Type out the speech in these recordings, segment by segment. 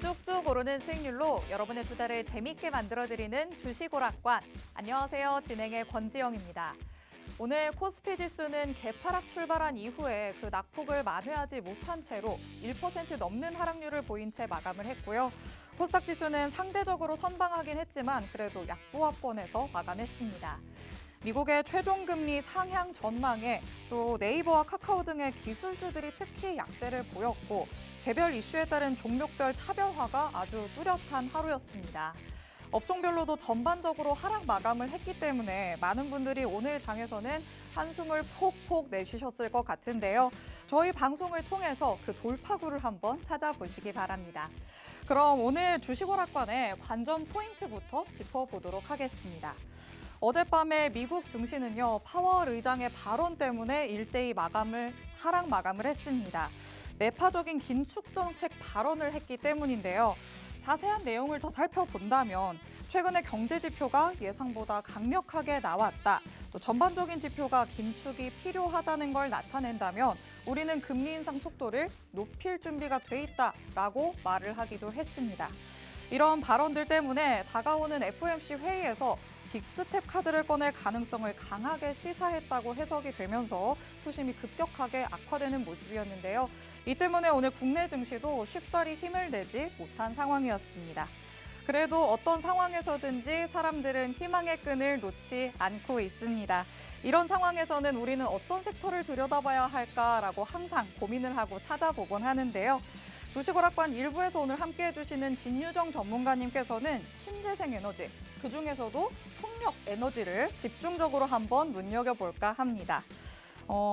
쭉쭉 오르는 수익률로 여러분의 투자를 재밌게 만들어드리는 주식오락관. 안녕하세요. 진행의 권지영입니다. 오늘 코스피 지수는 개파락 출발한 이후에 그 낙폭을 만회하지 못한 채로 1% 넘는 하락률을 보인 채 마감을 했고요. 코스닥 지수는 상대적으로 선방하긴 했지만 그래도 약보합권에서 마감했습니다. 미국의 최종금리 상향 전망에 또 네이버와 카카오 등의 기술주들이 특히 약세를 보였고 개별 이슈에 따른 종목별 차별화가 아주 뚜렷한 하루였습니다. 업종별로도 전반적으로 하락 마감을 했기 때문에 많은 분들이 오늘 장에서는 한숨을 폭폭 내쉬셨을 것 같은데요. 저희 방송을 통해서 그 돌파구를 한번 찾아보시기 바랍니다. 그럼 오늘 주식오락관의 관전 포인트부터 짚어보도록 하겠습니다. 어젯밤에 미국 증시는요, 파월 의장의 발언 때문에 일제히 하락 마감을 했습니다. 매파적인 긴축 정책 발언을 했기 때문인데요. 자세한 내용을 더 살펴본다면 최근에 경제 지표가 예상보다 강력하게 나왔다. 또 전반적인 지표가 긴축이 필요하다는 걸 나타낸다면 우리는 금리 인상 속도를 높일 준비가 돼 있다라고 말을 하기도 했습니다. 이런 발언들 때문에 다가오는 FOMC 회의에서 빅스텝 카드를 꺼낼 가능성을 강하게 시사했다고 해석이 되면서 투심이 급격하게 악화되는 모습이었는데요. 이 때문에 오늘 국내 증시도 쉽사리 힘을 내지 못한 상황이었습니다. 그래도 어떤 상황에서든지 사람들은 희망의 끈을 놓지 않고 있습니다. 이런 상황에서는 우리는 어떤 섹터를 들여다봐야 할까라고 항상 고민을 하고 찾아보곤 하는데요. 주식오락관 1부에서 오늘 함께해 주시는 진유정 전문가님께서는 신재생 에너지, 그중에서도 풍력 에너지를 집중적으로 한번 눈여겨볼까 합니다.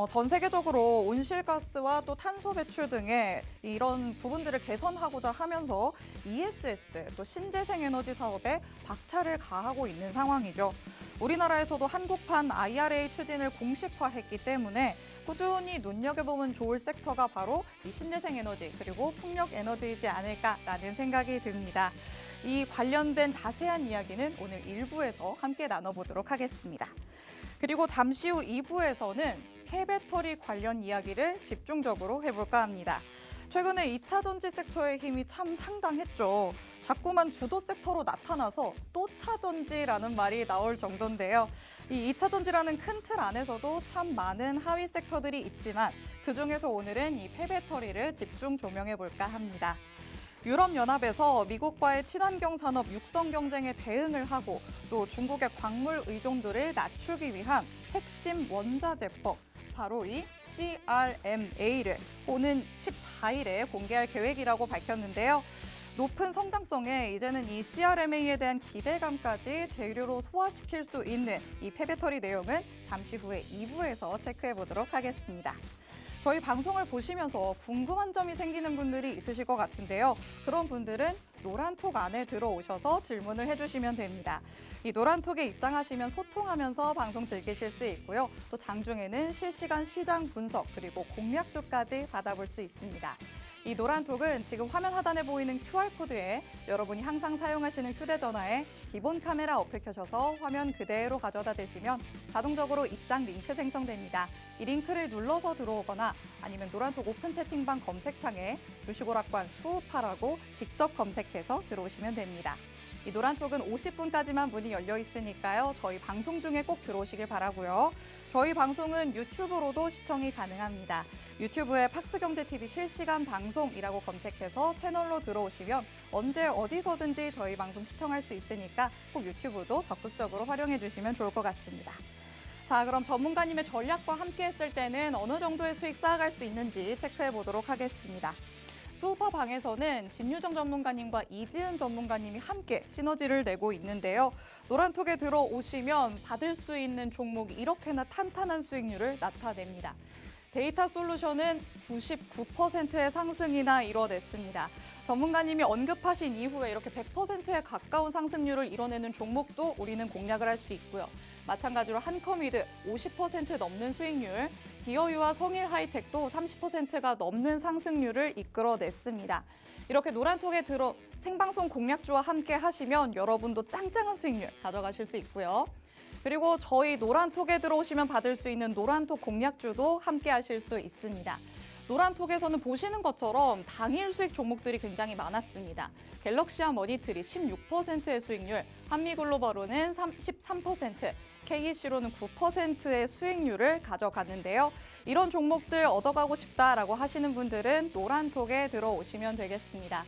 전 세계적으로 온실가스와 또 탄소 배출 등의 이런 부분들을 개선하고자 하면서 ESS, 또 신재생 에너지 사업에 박차를 가하고 있는 상황이죠. 우리나라에서도 한국판 IRA 추진을 공식화했기 때문에 꾸준히 눈여겨보면 좋을 섹터가 바로 이 신재생 에너지 그리고 풍력 에너지이지 않을까라는 생각이 듭니다. 이 관련된 자세한 이야기는 오늘 1부에서 함께 나눠보도록 하겠습니다. 그리고 잠시 후 2부에서는 폐배터리 관련 이야기를 집중적으로 해볼까 합니다. 최근에 2차 전지 섹터의 힘이 참 상당했죠. 자꾸만 주도 섹터로 나타나서 또 차 전지라는 말이 나올 정도인데요. 이 2차 전지라는 큰 틀 안에서도 참 많은 하위 섹터들이 있지만 그중에서 오늘은 이 폐배터리를 집중 조명해볼까 합니다. 유럽연합에서 미국과의 친환경 산업 육성 경쟁에 대응을 하고 또 중국의 광물 의존도를 낮추기 위한 핵심 원자재법, 바로 이 CRMA를 오는 14일에 공개할 계획이라고 밝혔는데요. 높은 성장성에 이제는 이 CRMA에 대한 기대감까지 재료로 소화시킬 수 있는 이 폐배터리 내용은 잠시 후에 2부에서 체크해 보도록 하겠습니다. 저희 방송을 보시면서 궁금한 점이 생기는 분들이 있으실 것 같은데요. 그런 분들은 노란톡 안에 들어오셔서 질문을 해주시면 됩니다. 이 노란톡에 입장하시면 소통하면서 방송 즐기실 수 있고요. 또 장중에는 실시간 시장 분석 그리고 공략주까지 받아볼 수 있습니다. 이 노란톡은 지금 화면 하단에 보이는 QR코드에 여러분이 항상 사용하시는 휴대전화에 기본 카메라 어플 켜셔서 화면 그대로 가져다 대시면 자동적으로 입장 링크 생성됩니다. 이 링크를 눌러서 들어오거나 아니면 노란톡 오픈 채팅방 검색창에 주식오락관 수우파라고 직접 검색해서 들어오시면 됩니다. 이 노란톡은 50분까지만 문이 열려 있으니까요. 저희 방송 중에 꼭 들어오시길 바라고요. 저희 방송은 유튜브로도 시청이 가능합니다. 유튜브에 팍스경제TV 실시간 방송이라고 검색해서 채널로 들어오시면 언제 어디서든지 저희 방송 시청할 수 있으니까 꼭 유튜브도 적극적으로 활용해 주시면 좋을 것 같습니다. 자, 그럼 전문가님의 전략과 함께 했을 때는 어느 정도의 수익 쌓아갈 수 있는지 체크해 보도록 하겠습니다. 수우파 방에서는 진유정 전문가님과 이지은 전문가님이 함께 시너지를 내고 있는데요. 노란톡에 들어오시면 받을 수 있는 종목이 이렇게나 탄탄한 수익률을 나타냅니다. 데이터 솔루션은 99%의 상승이나 이뤄냈습니다. 전문가님이 언급하신 이후에 이렇게 100%에 가까운 상승률을 이뤄내는 종목도 우리는 공략을 할 수 있고요. 마찬가지로 한컴위드 50% 넘는 수익률, 기어유와 성일하이텍도 30%가 넘는 상승률을 이끌어냈습니다. 이렇게 노란톡에 들어 생방송 공략주와 함께 하시면 여러분도 짱짱한 수익률 가져가실 수 있고요. 그리고 저희 노란톡에 들어오시면 받을 수 있는 노란톡 공략주도 함께 하실 수 있습니다. 노란톡에서는 보시는 것처럼 당일 수익 종목들이 굉장히 많았습니다. 갤럭시와 머니트리 16%의 수익률, 한미글로벌로는 13%, KEC로는 9%의 수익률을 가져갔는데요. 이런 종목들 얻어가고 싶다라고 하시는 분들은 노란톡에 들어오시면 되겠습니다.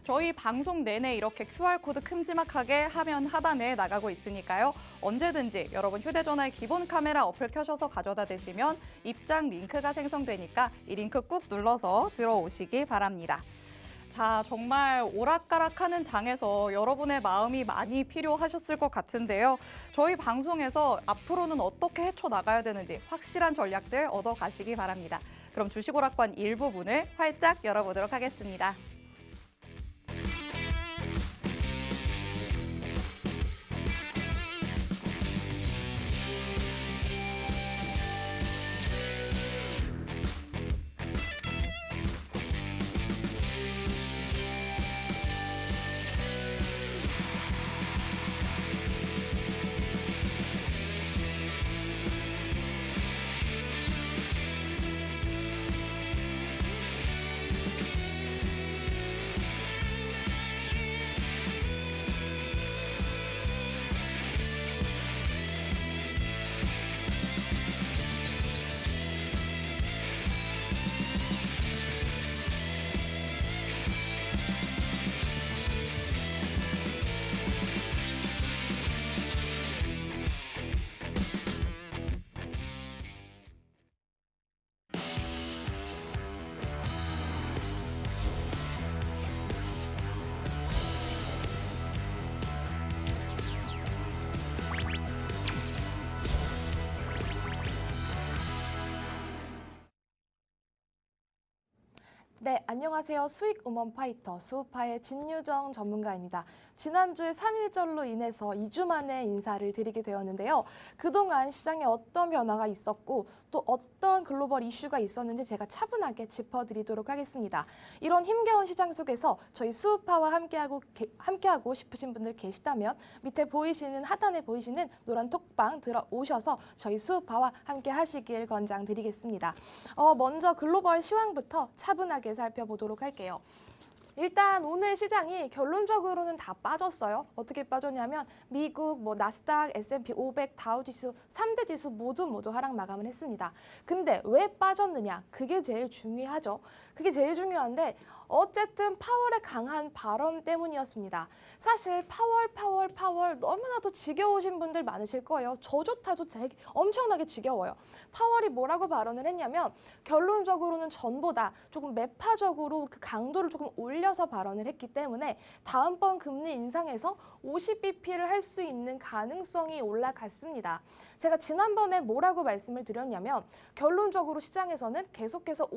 저희 방송 내내 이렇게 QR코드 큼지막하게 화면 하단에 나가고 있으니까요. 언제든지 여러분 휴대전화의 기본 카메라 어플 켜셔서 가져다 대시면 입장 링크가 생성되니까 이 링크 꾹 눌러서 들어오시기 바랍니다. 자, 정말 오락가락하는 장에서 여러분의 마음이 많이 필요하셨을 것 같은데요. 저희 방송에서 앞으로는 어떻게 헤쳐나가야 되는지 확실한 전략들 얻어가시기 바랍니다. 그럼 주식오락관 일부분을 활짝 열어보도록 하겠습니다. 네, 안녕하세요. 수익 우먼 파이터 수우파의 진유정 전문가입니다. 지난주에 3일절로 인해서 2주 만에 인사를 드리게 되었는데요. 그동안 시장에 어떤 변화가 있었고 또 어떤 글로벌 이슈가 있었는지 제가 차분하게 짚어드리도록 하겠습니다. 이런 힘겨운 시장 속에서 저희 수우파와 함께하고 싶으신 분들 계시다면 밑에 보이시는 하단에 보이시는 노란 톡방 들어오셔서 저희 수우파와 함께 하시길 권장드리겠습니다. 먼저 글로벌 시황부터 차분하게 살펴보도록 할게요. 일단 오늘 시장이 결론적으로는 다 빠졌어요. 어떻게 빠졌냐면 미국, 나스닥, S&P 500, 다우지수 3대 지수 모두 하락 마감을 했습니다. 근데 왜 빠졌느냐? 그게 제일 중요하죠. 그게 제일 중요한데 어쨌든 파월의 강한 발언 때문이었습니다. 사실 파월 너무나도 지겨우신 분들 많으실 거예요. 저조차도 되게 엄청나게 지겨워요. 파월이 뭐라고 발언을 했냐면 결론적으로는 전보다 조금 매파적으로 그 강도를 조금 올려서 발언을 했기 때문에 다음번 금리 인상에서 50bp를 할 수 있는 가능성이 올라갔습니다. 제가 지난번에 뭐라고 말씀을 드렸냐면 결론적으로 시장에서는 계속해서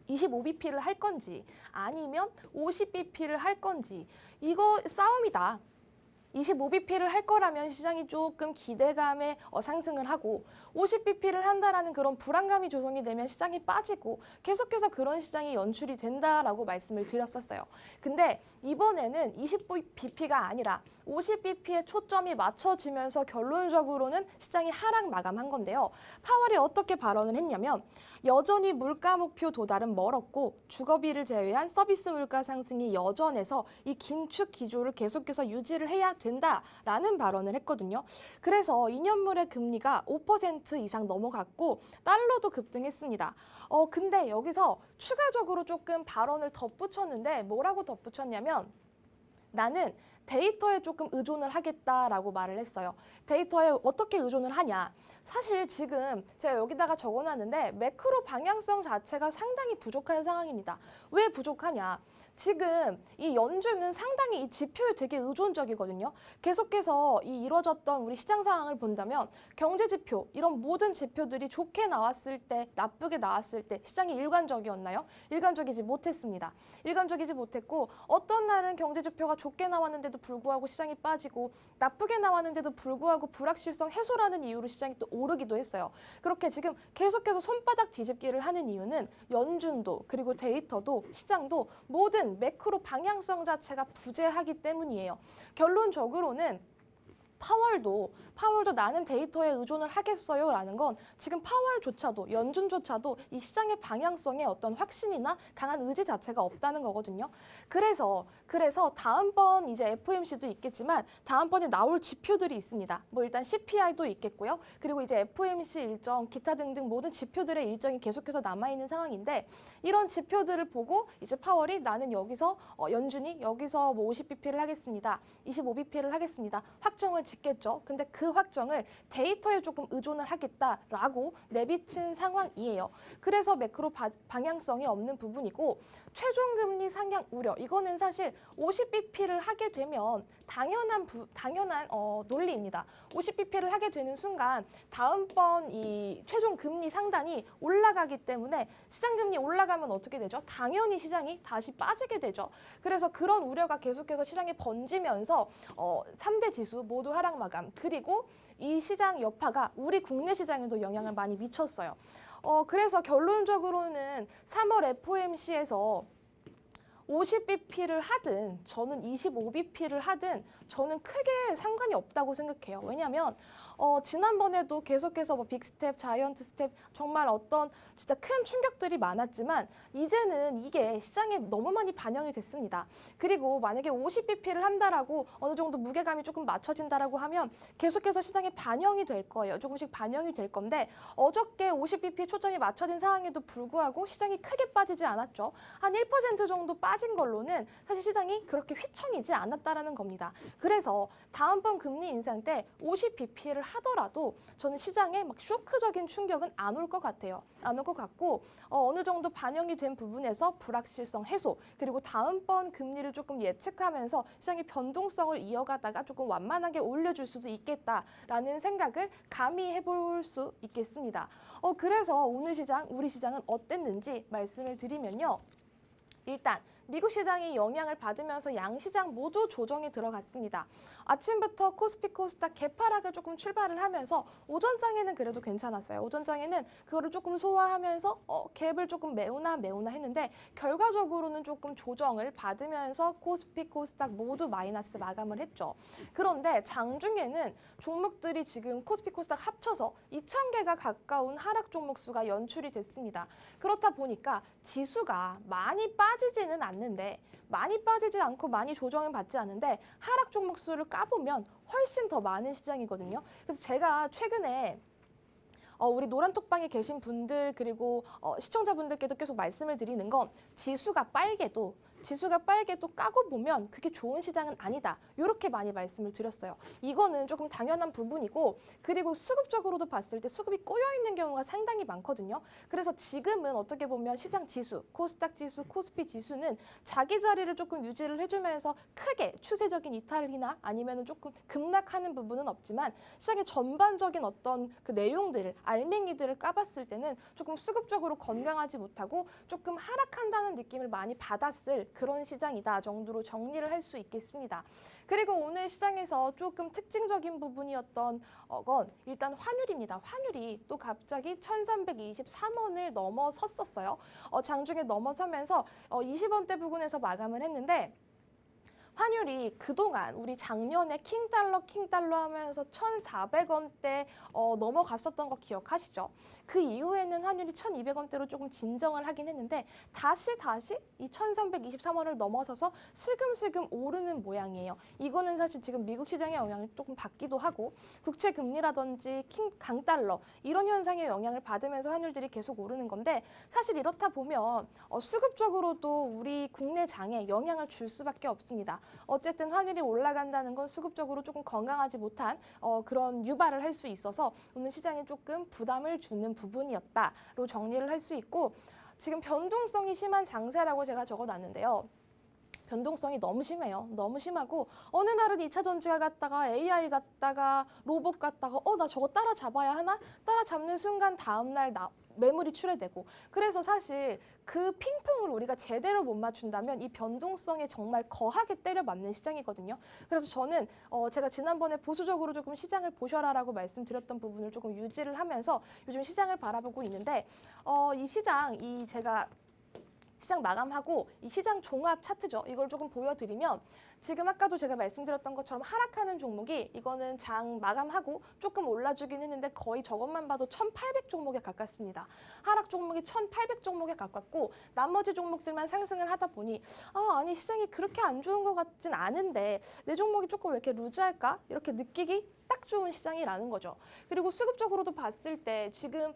25bp를 할 건지 아니면 50bp를 할 건지 이거 싸움이다. 25bp를 할 거라면 시장이 조금 기대감에 상승을 하고 50bp를 한다라는 그런 불안감이 조성이 되면 시장이 빠지고 계속해서 그런 시장이 연출이 된다라고 말씀을 드렸었어요. 근데 이번에는 20bp가 아니라 50bp에 초점이 맞춰지면서 결론적으로는 시장이 하락 마감한 건데요. 파월이 어떻게 발언을 했냐면 여전히 물가 목표 도달은 멀었고 주거비를 제외한 서비스 물가 상승이 여전해서 이 긴축 기조를 계속해서 유지를 해야 된다라는 발언을 했거든요. 그래서 2년물의 금리가 5% 이상 넘어갔고 달러도 급등했습니다. 근데 여기서 추가적으로 조금 발언을 덧붙였는데 뭐라고 덧붙였냐면 나는 데이터에 조금 의존을 하겠다라고 말을 했어요. 데이터에 어떻게 의존을 하냐. 사실 지금 제가 여기다가 적어놨는데 매크로 방향성 자체가 상당히 부족한 상황입니다. 왜 부족하냐. 지금 이 연준은 상당히 이 지표에 되게 의존적이거든요. 계속해서 이 이뤄졌던 우리 시장 상황을 본다면 경제 지표, 이런 모든 지표들이 좋게 나왔을 때, 나쁘게 나왔을 때 시장이 일관적이었나요? 일관적이지 못했습니다. 일관적이지 못했고 어떤 날은 경제 지표가 좋게 나왔는데도 불구하고 시장이 빠지고 나쁘게 나왔는데도 불구하고 불확실성 해소라는 이유로 시장이 또 오르기도 했어요. 그렇게 지금 계속해서 손바닥 뒤집기를 하는 이유는 연준도 그리고 데이터도 시장도 모든 매크로 방향성 자체가 부재하기 때문이에요. 결론적으로는 파월도 나는 데이터에 의존을 하겠어요 라는 건 지금 파월조차도 연준조차도 이 시장의 방향성에 어떤 확신이나 강한 의지 자체가 없다는 거거든요. 그래서 다음번 이제 FOMC도 있겠지만 다음번에 나올 지표들이 있습니다. 뭐 일단 CPI도 있겠고요. 그리고 이제 FOMC 일정, 기타 등등 모든 지표들의 일정이 계속해서 남아있는 상황인데 이런 지표들을 보고 이제 파월이 나는 여기서 연준이 여기서 뭐 50bp를 하겠습니다. 25bp를 하겠습니다. 확정을 짓겠죠. 근데 그 확정을 데이터에 조금 의존을 하겠다라고 내비친 상황이에요. 그래서 매크로 방향성이 없는 부분이고 최종금리 상향 우려 이거는 사실 50bp를 하게 되면 당연한 논리입니다. 50bp를 하게 되는 순간 다음번 이 최종 금리 상단이 올라가기 때문에 시장 금리 올라가면 어떻게 되죠? 당연히 시장이 다시 빠지게 되죠. 그래서 그런 우려가 계속해서 시장에 번지면서 3대 지수 모두 하락 마감 그리고 이 시장 여파가 우리 국내 시장에도 영향을 많이 미쳤어요. 그래서 결론적으로는 3월 FOMC에서 50bp를 하든 저는 25bp를 하든 저는 크게 상관이 없다고 생각해요. 왜냐하면 지난번에도 계속해서 뭐 빅스텝, 자이언트 스텝 정말 어떤 진짜 큰 충격들이 많았지만 이제는 이게 시장에 너무 많이 반영이 됐습니다. 그리고 만약에 50bp를 한다라고 어느 정도 무게감이 조금 맞춰진다라고 하면 계속해서 시장에 반영이 될 거예요. 조금씩 반영이 될 건데 어저께 50bp에 초점이 맞춰진 상황에도 불구하고 시장이 크게 빠지지 않았죠. 한 1% 정도 빠진 걸로는 사실 시장이 그렇게 휘청이지 않았다라는 겁니다. 그래서 다음번 금리 인상 때 50bp를 하더라도 저는 시장에 막 쇼크적인 충격은 안 올 것 같아요. 안 올 것 같고 어느 정도 반영이 된 부분에서 불확실성 해소 그리고 다음번 금리를 조금 예측하면서 시장의 변동성을 이어가다가 조금 완만하게 올려줄 수도 있겠다라는 생각을 감히 해볼 수 있겠습니다. 그래서 오늘 시장, 우리 시장은 어땠는지 말씀을 드리면요. 일단 미국 시장이 영향을 받으면서 양시장 모두 조정에 들어갔습니다. 아침부터 코스피 코스닥 개파락을 조금 출발을 하면서 오전장에는 그래도 괜찮았어요. 오전장에는 그거를 조금 소화하면서 갭을 조금 메우나 했는데 결과적으로는 조금 조정을 받으면서 코스피 코스닥 모두 마이너스 마감을 했죠. 그런데 장중에는 종목들이 지금 코스피 코스닥 합쳐서 2,000개가 가까운 하락 종목 수가 연출이 됐습니다. 그렇다 보니까 지수가 많이 빠지지는 않는데 많이 빠지지 않고 많이 조정은 받지 않는데 하락 종목 수를 까보면 훨씬 더 많은 시장이거든요. 그래서 제가 최근에 우리 노란톡방에 계신 분들 그리고 시청자분들께도 계속 말씀을 드리는 건 지수가 빨개도 까고 보면 그게 좋은 시장은 아니다. 이렇게 많이 말씀을 드렸어요. 이거는 조금 당연한 부분이고 그리고 수급적으로도 봤을 때 수급이 꼬여있는 경우가 상당히 많거든요. 그래서 지금은 어떻게 보면 시장 지수, 코스닥 지수, 코스피 지수는 자기 자리를 조금 유지를 해주면서 크게 추세적인 이탈이나 아니면 조금 급락하는 부분은 없지만 시장의 전반적인 어떤 그 내용들을 알맹이들을 까봤을 때는 조금 수급적으로 건강하지 못하고 조금 하락한다는 느낌을 많이 받았을 그런 시장이다 정도로 정리를 할 수 있겠습니다. 그리고 오늘 시장에서 조금 특징적인 부분이었던 건 일단 환율입니다. 환율이 또 갑자기 1,323원을 넘어섰었어요. 장중에 넘어서면서 20원대 부근에서 마감을 했는데 환율이 그동안 우리 작년에 킹달러 하면서 1,400원대 넘어갔었던 거 기억하시죠? 그 이후에는 환율이 1,200원대로 조금 진정을 하긴 했는데 다시 이 1,323원을 넘어서서 슬금슬금 오르는 모양이에요. 이거는 사실 지금 미국 시장의 영향을 조금 받기도 하고 국채 금리라든지 강달러 이런 현상의 영향을 받으면서 환율들이 계속 오르는 건데 사실 이렇다 보면 수급적으로도 우리 국내 장에 영향을 줄 수밖에 없습니다. 어쨌든 환율이 올라간다는 건 수급적으로 조금 건강하지 못한 그런 유발을 할 수 있어서 오늘 시장에 조금 부담을 주는 부분이었다로 정리를 할 수 있고 지금 변동성이 심한 장세라고 제가 적어놨는데요. 변동성이 너무 심해요. 너무 심하고 어느 날은 2차 전지가 갔다가 AI 갔다가 로봇 갔다가 나 저거 따라잡아야 하나? 따라잡는 순간 다음날 매물이 출회되고 그래서 사실 그 핑퐁을 우리가 제대로 못 맞춘다면 이 변동성에 정말 거하게 때려 맞는 시장이거든요. 그래서 저는 제가 지난번에 보수적으로 조금 시장을 보셔라라고 말씀드렸던 부분을 조금 유지를 하면서 요즘 시장을 바라보고 있는데 이 시장 제가 시장 마감하고 이 시장 종합 차트죠. 이걸 조금 보여드리면 지금 아까도 제가 말씀드렸던 것처럼 하락하는 종목이 이거는 장 마감하고 조금 올라주긴 했는데 거의 저것만 봐도 1,800 종목에 가깝습니다. 하락 종목이 1,800 종목에 가깝고 나머지 종목들만 상승을 하다 보니 아니 시장이 그렇게 안 좋은 것 같진 않은데 내 종목이 조금 왜 이렇게 루즈할까? 이렇게 느끼기 딱 좋은 시장이라는 거죠. 그리고 수급적으로도 봤을 때 지금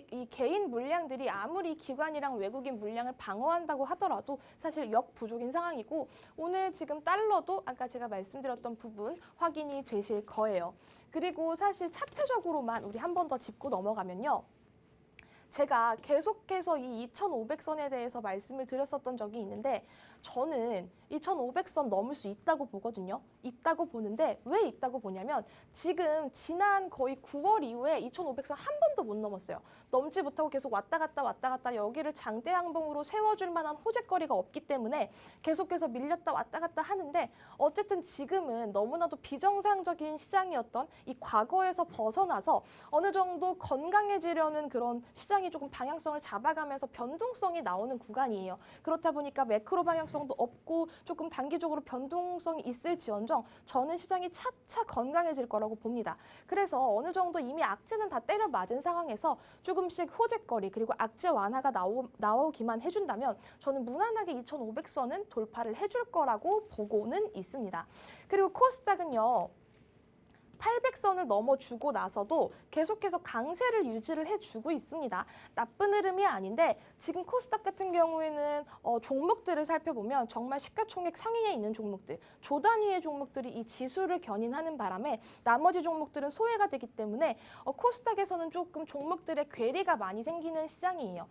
이 개인 물량들이 아무리 기관이랑 외국인 물량을 방어한다고 하더라도 사실 역부족인 상황이고 오늘 지금 달러도 아까 제가 말씀드렸던 부분 확인이 되실 거예요. 그리고 사실 차트적으로만 우리 한 번 더 짚고 넘어가면요. 제가 계속해서 이 2,500선에 대해서 말씀을 드렸었던 적이 있는데 저는 2,500선 넘을 수 있다고 보거든요. 있다고 보는데 왜 있다고 보냐면 지금 지난 거의 9월 이후에 2,500선 한 번도 못 넘었어요. 넘지 못하고 계속 왔다 갔다 여기를 장대 항봉으로 세워줄 만한 호재거리가 없기 때문에 계속해서 밀렸다 왔다 갔다 하는데 어쨌든 지금은 너무나도 비정상적인 시장이었던 이 과거에서 벗어나서 어느 정도 건강해지려는 그런 시장이 조금 방향성을 잡아가면서 변동성이 나오는 구간이에요. 그렇다 보니까 매크로 방향성도 없고 조금 단기적으로 변동성이 있을지언정 저는 시장이 차차 건강해질 거라고 봅니다. 그래서 어느 정도 이미 악재는 다 때려 맞은 상황에서 조금씩 호재거리 그리고 악재 완화가 나오기만 해준다면 저는 무난하게 2,500선은 돌파를 해줄 거라고 보고는 있습니다. 그리고 코스닥은요. 800선을 넘어주고 나서도 계속해서 강세를 유지를 해주고 있습니다. 나쁜 흐름이 아닌데 지금 코스닥 같은 경우에는 종목들을 살펴보면 정말 시가총액 상위에 있는 종목들, 조 단위의 종목들이 이 지수를 견인하는 바람에 나머지 종목들은 소외가 되기 때문에 코스닥에서는 조금 종목들의 괴리가 많이 생기는 시장이에요.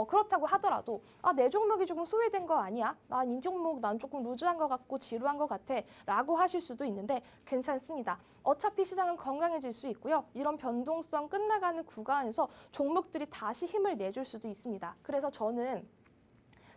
그렇다고 하더라도 내 종목이 조금 소외된 거 아니야? 난 이 종목 난 조금 루즈한 것 같고 지루한 것 같아 라고 하실 수도 있는데 괜찮습니다. 어차피 시장은 건강해질 수 있고요. 이런 변동성 끝나가는 구간에서 종목들이 다시 힘을 내줄 수도 있습니다. 그래서 저는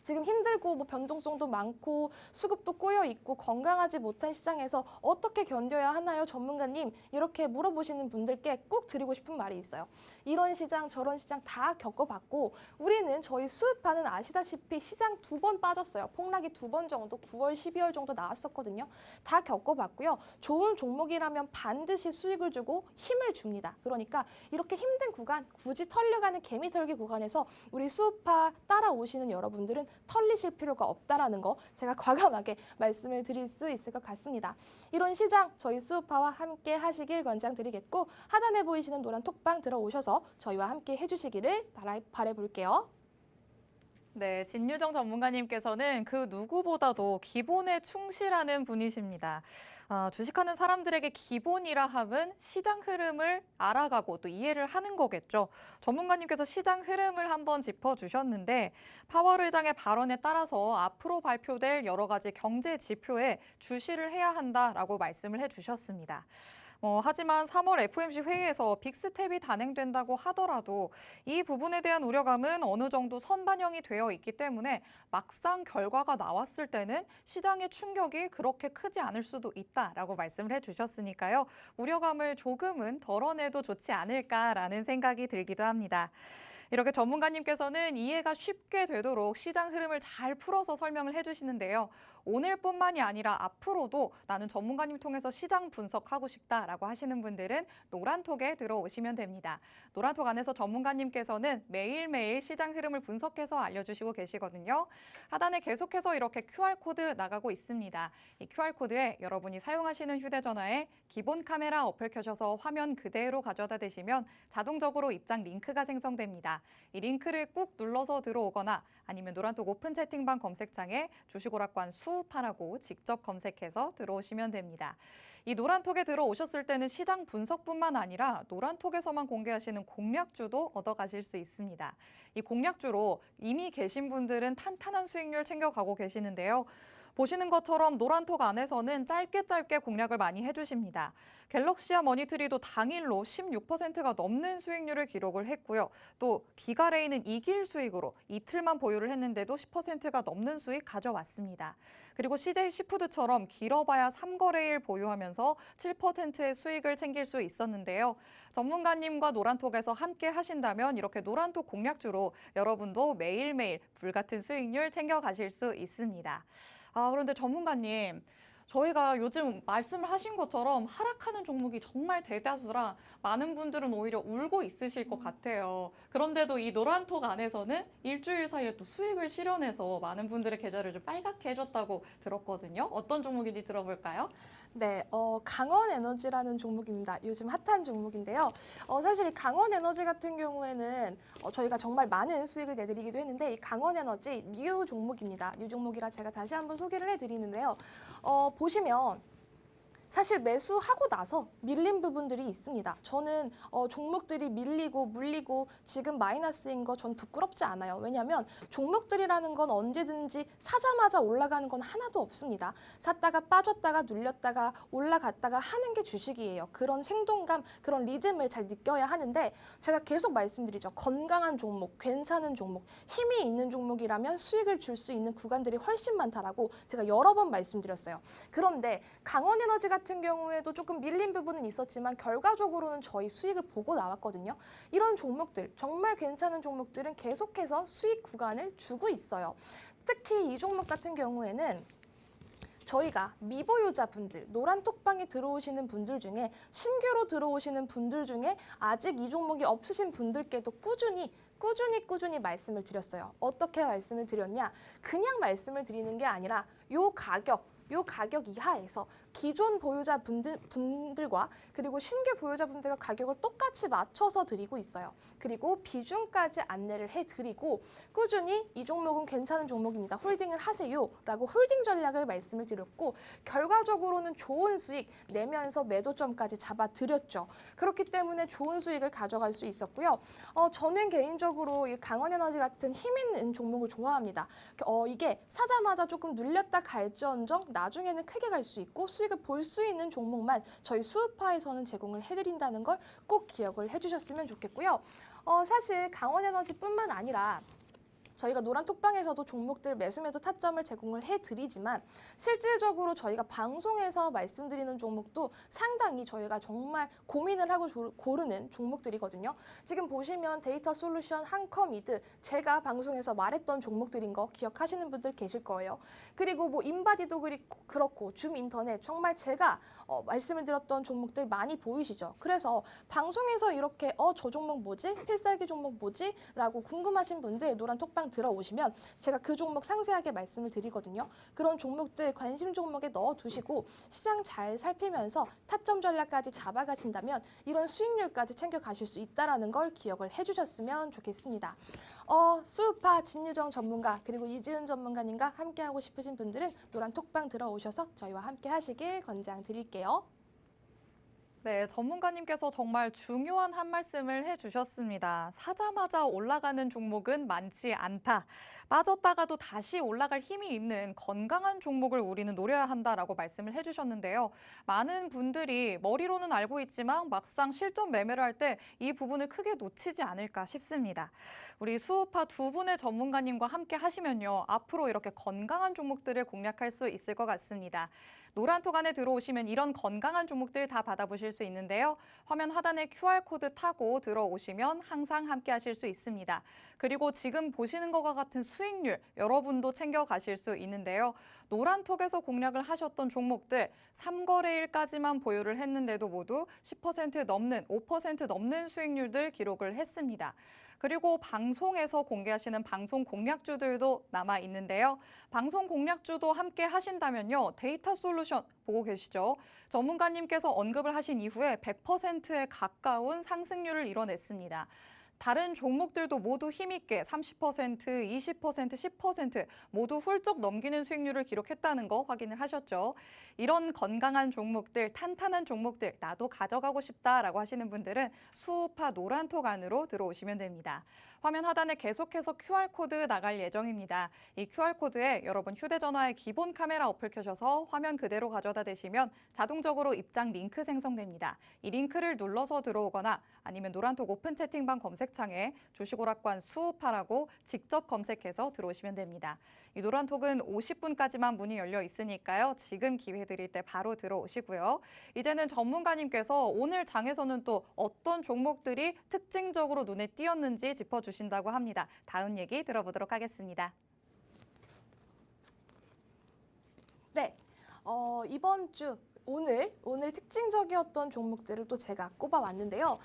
지금 힘들고 변동성도 많고 수급도 꼬여 있고 건강하지 못한 시장에서 어떻게 견뎌야 하나요, 전문가님? 이렇게 물어보시는 분들께 꼭 드리고 싶은 말이 있어요. 이런 시장 저런 시장 다 겪어봤고 우리는 저희 수급파는 아시다시피 시장 2번 빠졌어요. 폭락이 2번 정도 9월, 12월 정도 나왔었거든요. 다 겪어봤고요. 좋은 종목이라면 반드시 수익을 주고 힘을 줍니다. 그러니까 이렇게 힘든 구간 굳이 털려가는 개미 털기 구간에서 우리 수급파 따라오시는 여러분들은 털리실 필요가 없다라는 거 제가 과감하게 말씀을 드릴 수 있을 것 같습니다. 이런 시장 저희 수우파와 함께 하시길 권장드리겠고 하단에 보이시는 노란 톡방 들어오셔서 저희와 함께 해주시기를 바라볼게요. 네, 진유정 전문가님께서는 그 누구보다도 기본에 충실하는 분이십니다. 주식하는 사람들에게 기본이라 함은 시장 흐름을 알아가고 또 이해를 하는 거겠죠. 전문가님께서 시장 흐름을 한번 짚어주셨는데 파월 의장의 발언에 따라서 앞으로 발표될 여러 가지 경제 지표에 주시를 해야 한다라고 말씀을 해주셨습니다. 하지만 3월 FOMC 회의에서 빅스텝이 단행된다고 하더라도 이 부분에 대한 우려감은 어느 정도 선반영이 되어 있기 때문에 막상 결과가 나왔을 때는 시장의 충격이 그렇게 크지 않을 수도 있다라고 말씀을 해주셨으니까요. 우려감을 조금은 덜어내도 좋지 않을까라는 생각이 들기도 합니다. 이렇게 전문가님께서는 이해가 쉽게 되도록 시장 흐름을 잘 풀어서 설명을 해주시는데요. 오늘뿐만이 아니라 앞으로도 나는 전문가님 통해서 시장 분석하고 싶다라고 하시는 분들은 노란톡에 들어오시면 됩니다. 노란톡 안에서 전문가님께서는 매일매일 시장 흐름을 분석해서 알려주시고 계시거든요. 하단에 계속해서 이렇게 QR코드 나가고 있습니다. 이 QR코드에 여러분이 사용하시는 휴대전화에 기본 카메라 어플 켜셔서 화면 그대로 가져다 대시면 자동적으로 입장 링크가 생성됩니다. 이 링크를 꾹 눌러서 들어오거나 아니면 노란톡 오픈 채팅방 검색창에 주식오락관 수우파라고 직접 검색해서 들어오시면 됩니다. 이 노란톡에 들어오셨을 때는 시장 분석뿐만 아니라 노란톡에서만 공개하시는 공략주도 얻어가실 수 있습니다. 이 공략주로 이미 계신 분들은 탄탄한 수익률 챙겨가고 계시는데요. 보시는 것처럼 노란톡 안에서는 짧게 공략을 많이 해주십니다. 갤럭시와 머니트리도 당일로 16%가 넘는 수익률을 기록을 했고요. 또 기가레이는 이길 수익으로 이틀만 보유를 했는데도 10%가 넘는 수익 가져왔습니다. 그리고 CJ 시푸드처럼 길어봐야 3거래일 보유하면서 7%의 수익을 챙길 수 있었는데요. 전문가님과 노란톡에서 함께 하신다면 이렇게 노란톡 공략주로 여러분도 매일매일 불같은 수익률 챙겨가실 수 있습니다. 그런데 전문가님, 저희가 요즘 말씀을 하신 것처럼 하락하는 종목이 정말 대다수라 많은 분들은 오히려 울고 있으실 것 같아요. 그런데도 이 노란톡 안에서는 일주일 사이에 또 수익을 실현해서 많은 분들의 계좌를 좀 빨갛게 해줬다고 들었거든요. 어떤 종목인지 들어볼까요? 네, 강원에너지라는 종목입니다. 요즘 핫한 종목인데요. 사실 이 강원에너지 같은 경우에는 저희가 정말 많은 수익을 내드리기도 했는데 이 강원에너지 뉴 종목입니다. 뉴 종목이라 제가 다시 한번 소개를 해드리는데요. 보시면 사실 매수하고 나서 밀린 부분들이 있습니다. 저는 종목들이 밀리고 물리고 지금 마이너스인 거 전 부끄럽지 않아요. 왜냐하면 종목들이라는 건 언제든지 사자마자 올라가는 건 하나도 없습니다. 샀다가 빠졌다가 눌렸다가 올라갔다가 하는 게 주식이에요. 그런 생동감, 그런 리듬을 잘 느껴야 하는데 제가 계속 말씀드리죠. 건강한 종목, 괜찮은 종목, 힘이 있는 종목이라면 수익을 줄 수 있는 구간들이 훨씬 많다라고 제가 여러 번 말씀드렸어요. 그런데 강원에너지 같은 경우에도 조금 밀린 부분은 있었지만 결과적으로는 저희 수익을 보고 나왔거든요. 이런 종목들, 정말 괜찮은 종목들은 계속해서 수익 구간을 주고 있어요. 특히 이 종목 같은 경우에는 저희가 미보유자분들, 노란톡방에 들어오시는 분들 중에 신규로 들어오시는 분들 중에 아직 이 종목이 없으신 분들께도 꾸준히 말씀을 드렸어요. 어떻게 말씀을 드렸냐? 그냥 말씀을 드리는 게 아니라 요 가격 이하에서 기존 보유자분들과 그리고 신규 보유자분들과 가격을 똑같이 맞춰서 드리고 있어요. 그리고 비중까지 안내를 해드리고 꾸준히 이 종목은 괜찮은 종목입니다. 홀딩을 하세요 라고 홀딩 전략을 말씀을 드렸고 결과적으로는 좋은 수익 내면서 매도점까지 잡아드렸죠. 그렇기 때문에 좋은 수익을 가져갈 수 있었고요. 저는 개인적으로 이 강원에너지 같은 힘 있는 종목을 좋아합니다. 이게 사자마자 조금 눌렸다 갈지언정 나중에는 크게 갈 수 있고 수익을 볼 수 있는 종목만 저희 수우파에서는 제공을 해드린다는 걸 꼭 기억을 해주셨으면 좋겠고요. 사실 강원에너지뿐만 아니라 저희가 노란톡방에서도 종목들 매수매도 타점을 제공을 해드리지만 실질적으로 저희가 방송에서 말씀드리는 종목도 상당히 저희가 정말 고민을 하고 고르는 종목들이거든요. 지금 보시면 데이터 솔루션, 한컴이드 제가 방송에서 말했던 종목들인 거 기억하시는 분들 계실 거예요. 그리고 뭐 인바디도 그렇고 줌 인터넷 정말 제가 말씀을 드렸던 종목들 많이 보이시죠. 그래서 방송에서 이렇게 저 종목 뭐지? 필살기 종목 뭐지? 라고 궁금하신 분들 노란톡방 들어오시면 제가 그 종목 상세하게 말씀을 드리거든요. 그런 종목들 관심 종목에 넣어두시고 시장 잘 살피면서 타점 전략까지 잡아가신다면 이런 수익률까지 챙겨가실 수 있다는 걸 기억을 해주셨으면 좋겠습니다. 수우파 진유정 전문가 그리고 이지은 전문가님과 함께하고 싶으신 분들은 노란톡방 들어오셔서 저희와 함께 하시길 권장드릴게요. 네, 전문가님께서 정말 중요한 한 말씀을 해주셨습니다. 사자마자 올라가는 종목은 많지 않다. 빠졌다가도 다시 올라갈 힘이 있는 건강한 종목을 우리는 노려야 한다라고 말씀을 해주셨는데요. 많은 분들이 머리로는 알고 있지만 막상 실전 매매를 할 때 이 부분을 크게 놓치지 않을까 싶습니다. 우리 수우파 두 분의 전문가님과 함께 하시면요. 앞으로 이렇게 건강한 종목들을 공략할 수 있을 것 같습니다. 노란톡 안에 들어오시면 이런 건강한 종목들 다 받아보실 수 있는데요. 화면 하단에 QR코드 타고 들어오시면 항상 함께 하실 수 있습니다. 그리고 지금 보시는 것과 같은 수익률 여러분도 챙겨가실 수 있는데요. 노란톡에서 공략을 하셨던 종목들 3거래일까지만 보유를 했는데도 모두 10% 넘는 5% 넘는 수익률들 기록을 했습니다. 그리고 방송에서 공개하시는 방송 공략주들도 남아 있는데요. 방송 공략주도 함께 하신다면요. 데이터 솔루션 보고 계시죠? 전문가님께서 언급을 하신 이후에 100%에 가까운 상승률을 이뤄냈습니다. 다른 종목들도 모두 힘있게 30%, 20%, 10% 모두 훌쩍 넘기는 수익률을 기록했다는 거 확인을 하셨죠. 이런 건강한 종목들, 탄탄한 종목들 나도 가져가고 싶다라고 하시는 분들은 수우파 노란톡 안으로 들어오시면 됩니다. 화면 하단에 계속해서 QR코드 나갈 예정입니다. 이 QR코드에 여러분 휴대전화의 기본 카메라 어플 켜셔서 화면 그대로 가져다 대시면 자동적으로 입장 링크 생성됩니다. 이 링크를 눌러서 들어오거나 아니면 노란톡 오픈 채팅방 검색창에 주식오락관 수우파라고 직접 검색해서 들어오시면 됩니다. 이 노란톡은 50분까지만 문이 열려 있으니까요. 지금 기회 드릴 때 바로 들어오시고요. 이제는 전문가님께서 오늘 장에서는 또 어떤 종목들이 특징적으로 눈에 띄었는지 짚어주신다고 합니다. 다음 얘기 들어보도록 하겠습니다. 네, 이번 주 오늘 특징적이었던 종목들을 또 제가 꼽아왔는데요.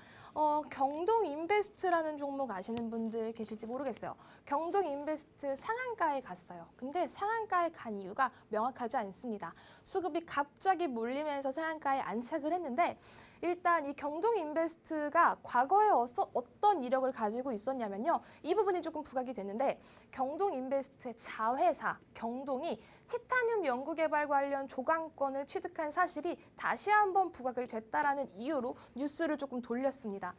경동인베스트라는 종목 아시는 분들 계실지 모르겠어요. 경동인베스트 상한가에 갔어요. 근데 상한가에 간 이유가 명확하지 않습니다. 수급이 갑자기 몰리면서 상한가에 안착을 했는데 일단 이 경동인베스트가 과거에 어떤 이력을 가지고 있었냐면요. 이 부분이 조금 부각이 됐는데 경동인베스트의 자회사 경동이 티타늄 연구개발 관련 조강권을 취득한 사실이 다시 한번 부각을 됐다라는 이유로 뉴스를 조금 돌렸습니다.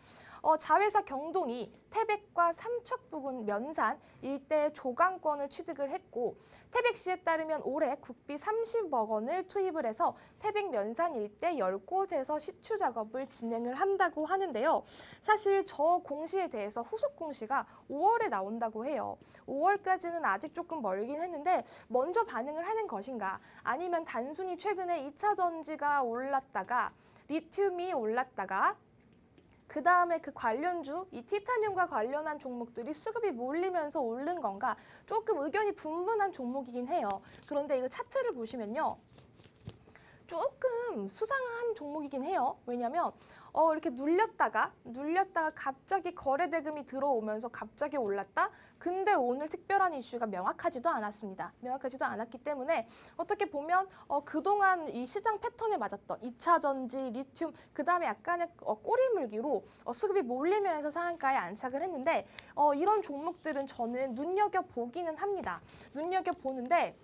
자회사 경동이 태백과 삼척 부근 면산 일대 조강권을 취득을 했고 태백시에 따르면 올해 국비 30억 원을 투입을 해서 태백 면산 일대 10곳에서 시추 작업을 진행을 한다고 하는데요. 사실 저 공시에 대해서 후속 공시가 5월에 나온다고 해요. 5월까지는 아직 조금 멀긴 했는데 먼저 반응을 하는 것인가 아니면 단순히 최근에 2차 전지가 올랐다가 리튬이 올랐다가 그 다음에 그 관련주, 이 티타늄과 관련한 종목들이 수급이 몰리면서 오른 건가 조금 의견이 분분한 종목이긴 해요. 그런데 이거 차트를 보시면요. 조금 수상한 종목이긴 해요. 왜냐하면 이렇게 눌렸다가 갑자기 거래 대금이 들어오면서 갑자기 올랐다? 근데 오늘 특별한 이슈가 명확하지도 않았습니다. 명확하지도 않았기 때문에 어떻게 보면 그동안 이 시장 패턴에 맞았던 2차 전지, 리튬, 그다음에 약간의 꼬리물기로 수급이 몰리면서 상한가에 안착을 했는데 이런 종목들은 저는 눈여겨보기는 합니다. 눈여겨보는데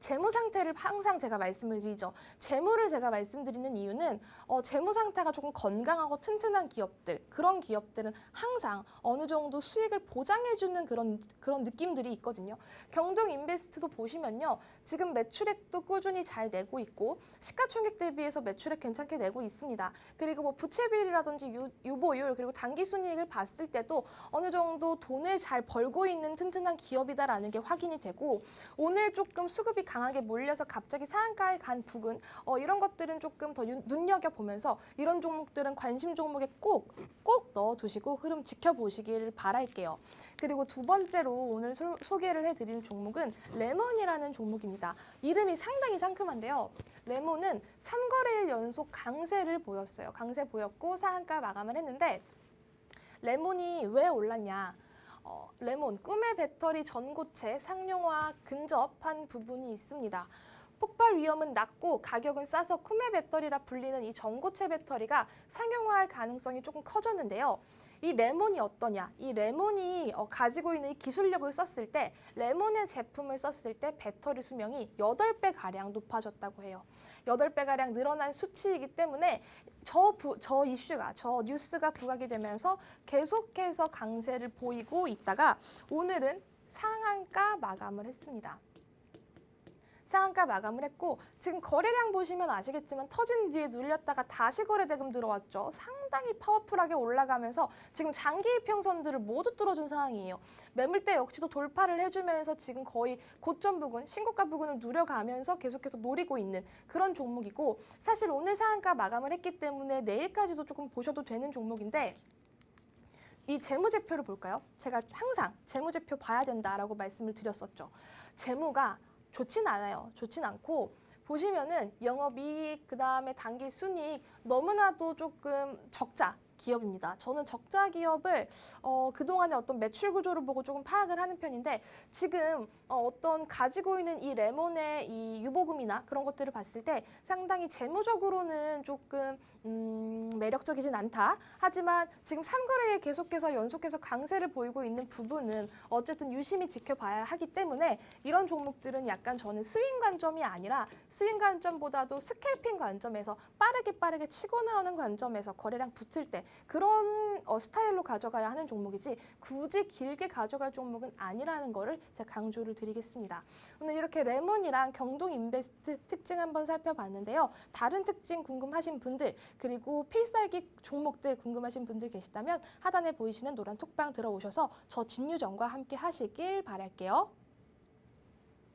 재무 상태를 항상 제가 말씀을 드리죠. 재무를 제가 말씀드리는 이유는 재무 상태가 조금 건강하고 튼튼한 기업들, 그런 기업들은 항상 어느 정도 수익을 보장해주는 그런 느낌들이 있거든요. 경동인베스트도 보시면요. 지금 매출액도 꾸준히 잘 내고 있고 시가총액 대비해서 매출액 괜찮게 내고 있습니다. 그리고 뭐 부채 비율이라든지 유보율 그리고 당기순이익을 봤을 때도 어느 정도 돈을 잘 벌고 있는 튼튼한 기업이다라는 게 확인이 되고 오늘 조금 수급이 강하게 몰려서 갑자기 상한가에 간 부근 이런 것들은 조금 더 눈여겨보면서 이런 종목들은 관심 종목에 꼭 넣어두시고 흐름 지켜보시기를 바랄게요. 그리고 두 번째로 오늘 소개를 해드릴 종목은 레몬이라는 종목입니다. 이름이 상당히 상큼한데요. 레몬은 3거래일 연속 강세를 보였어요. 강세 보였고 상한가 마감을 했는데 레몬이 왜 올랐냐? 레몬, 꿈의 배터리 전고체 상용화 근접한 부분이 있습니다. 폭발 위험은 낮고 가격은 싸서 꿈의 배터리라 불리는 이 전고체 배터리가 상용화할 가능성이 조금 커졌는데요. 이 레몬이 어떠냐? 이 레몬이 가지고 있는 이 기술력을 썼을 때 레몬의 제품을 썼을 때 배터리 수명이 8배가량 높아졌다고 해요. 8배가량 늘어난 수치이기 때문에 저 뉴스가 부각이 되면서 계속해서 강세를 보이고 있다가 오늘은 상한가 마감을 했습니다. 상한가 마감을 했고 지금 거래량 보시면 아시겠지만 터진 뒤에 눌렸다가 다시 거래 대금 들어왔죠. 상당히 파워풀하게 올라가면서 지금 장기 이평선들을 모두 뚫어준 상황이에요. 매물대 역시도 돌파를 해주면서 지금 거의 고점 부근, 신고가 부근을 누려가면서 계속해서 노리고 있는 그런 종목이고 사실 오늘 상한가 마감을 했기 때문에 내일까지도 조금 보셔도 되는 종목인데 이 재무제표를 볼까요? 제가 항상 재무제표 봐야 된다라고 말씀을 드렸었죠. 재무가 좋진 않아요. 좋진 않고 보시면은 영업이익, 그다음에 당기순이익 너무나도 조금 적자 기업입니다. 저는 적자 기업을 그동안의 어떤 매출 구조를 보고 조금 파악을 하는 편인데 지금 어떤 가지고 있는 이 레몬의 이 유보금이나 그런 것들을 봤을 때 상당히 재무적으로는 조금 매력적이진 않다. 하지만 지금 3거래에 계속해서 연속해서 강세를 보이고 있는 부분은 어쨌든 유심히 지켜봐야 하기 때문에 이런 종목들은 약간 저는 스윙 관점이 아니라 스윙 관점보다도 스캘핑 관점에서 빠르게 치고 나오는 관점에서 거래량 붙을 때 그런 스타일로 가져가야 하는 종목이지 굳이 길게 가져갈 종목은 아니라는 거를 제가 강조를 드리겠습니다. 오늘 이렇게 레몬이랑 경동인베스트 특징 한번 살펴봤는데요. 다른 특징 궁금하신 분들 그리고 필살기 종목들 궁금하신 분들 계시다면 하단에 보이시는 노란 톡방 들어오셔서 저 진유정과 함께 하시길 바랄게요.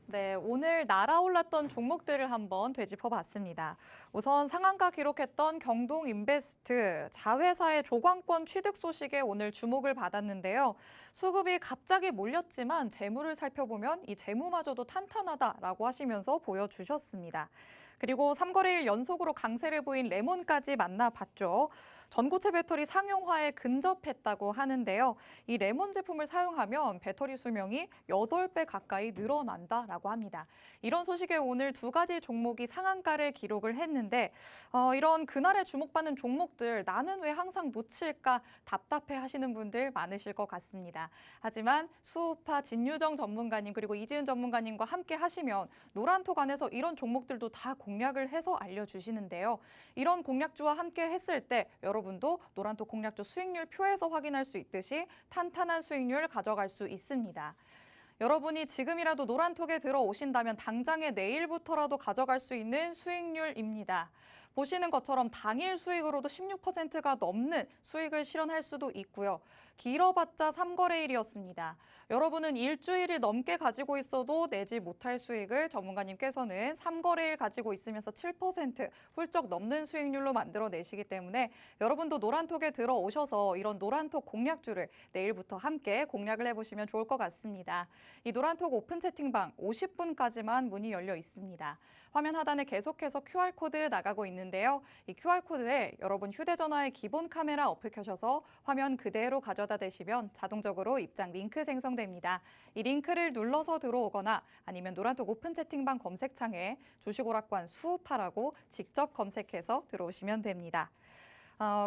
네, 오늘 날아올랐던 종목들을 한번 되짚어봤습니다. 우선 상한가 기록했던 경동인베스트 자회사의 조광권 취득 소식에 오늘 주목을 받았는데요. 수급이 갑자기 몰렸지만 재무를 살펴보면 이 재무마저도 탄탄하다라고 하시면서 보여주셨습니다. 그리고 3거래일 연속으로 강세를 보인 레몬까지 만나봤죠. 전고체 배터리 상용화에 근접했다고 하는데요. 이 레몬 제품을 사용하면 배터리 수명이 8배 가까이 늘어난다라고 합니다. 이런 소식에 오늘 두 가지 종목이 상한가를 기록을 했는데 이런 그날에 주목받는 종목들 나는 왜 항상 놓칠까 답답해 하시는 분들 많으실 것 같습니다. 하지만 수우파 진유정 전문가님 그리고 이지은 전문가님과 함께 하시면 노란톡 안에서 이런 종목들도 다 공략을 해서 알려주시는데요. 이런 공략주와 함께 했을 때 여러분도 노란톡 공략주 수익률 표에서 확인할 수 있듯이 탄탄한 수익률 가져갈 수 있습니다. 여러분이 지금이라도 노란톡에 들어오신다면 당장에 내일부터라도 가져갈 수 있는 수익률입니다. 보시는 것처럼 당일 수익으로도 16%가 넘는 수익을 실현할 수도 있고요. 길어봤자 3거래일이었습니다. 여러분은 일주일이 넘게 가지고 있어도 내지 못할 수익을 전문가님께서는 3거래일 가지고 있으면서 7% 훌쩍 넘는 수익률로 만들어내시기 때문에 여러분도 노란톡에 들어오셔서 이런 노란톡 공략주를 내일부터 함께 공략을 해보시면 좋을 것 같습니다. 이 노란톡 오픈 채팅방 50분까지만 문이 열려 있습니다. 화면 하단에 계속해서 QR코드 나가고 있는데요. 이 QR코드에 여러분 휴대전화의 기본 카메라 어플 켜셔서 화면 그대로 가져다 대시면 자동적으로 입장 링크 생성됩니다. 이 링크를 눌러서 들어오거나 아니면 노란톡 오픈 채팅방 검색창에 주식오락관 수우파라고 직접 검색해서 들어오시면 됩니다.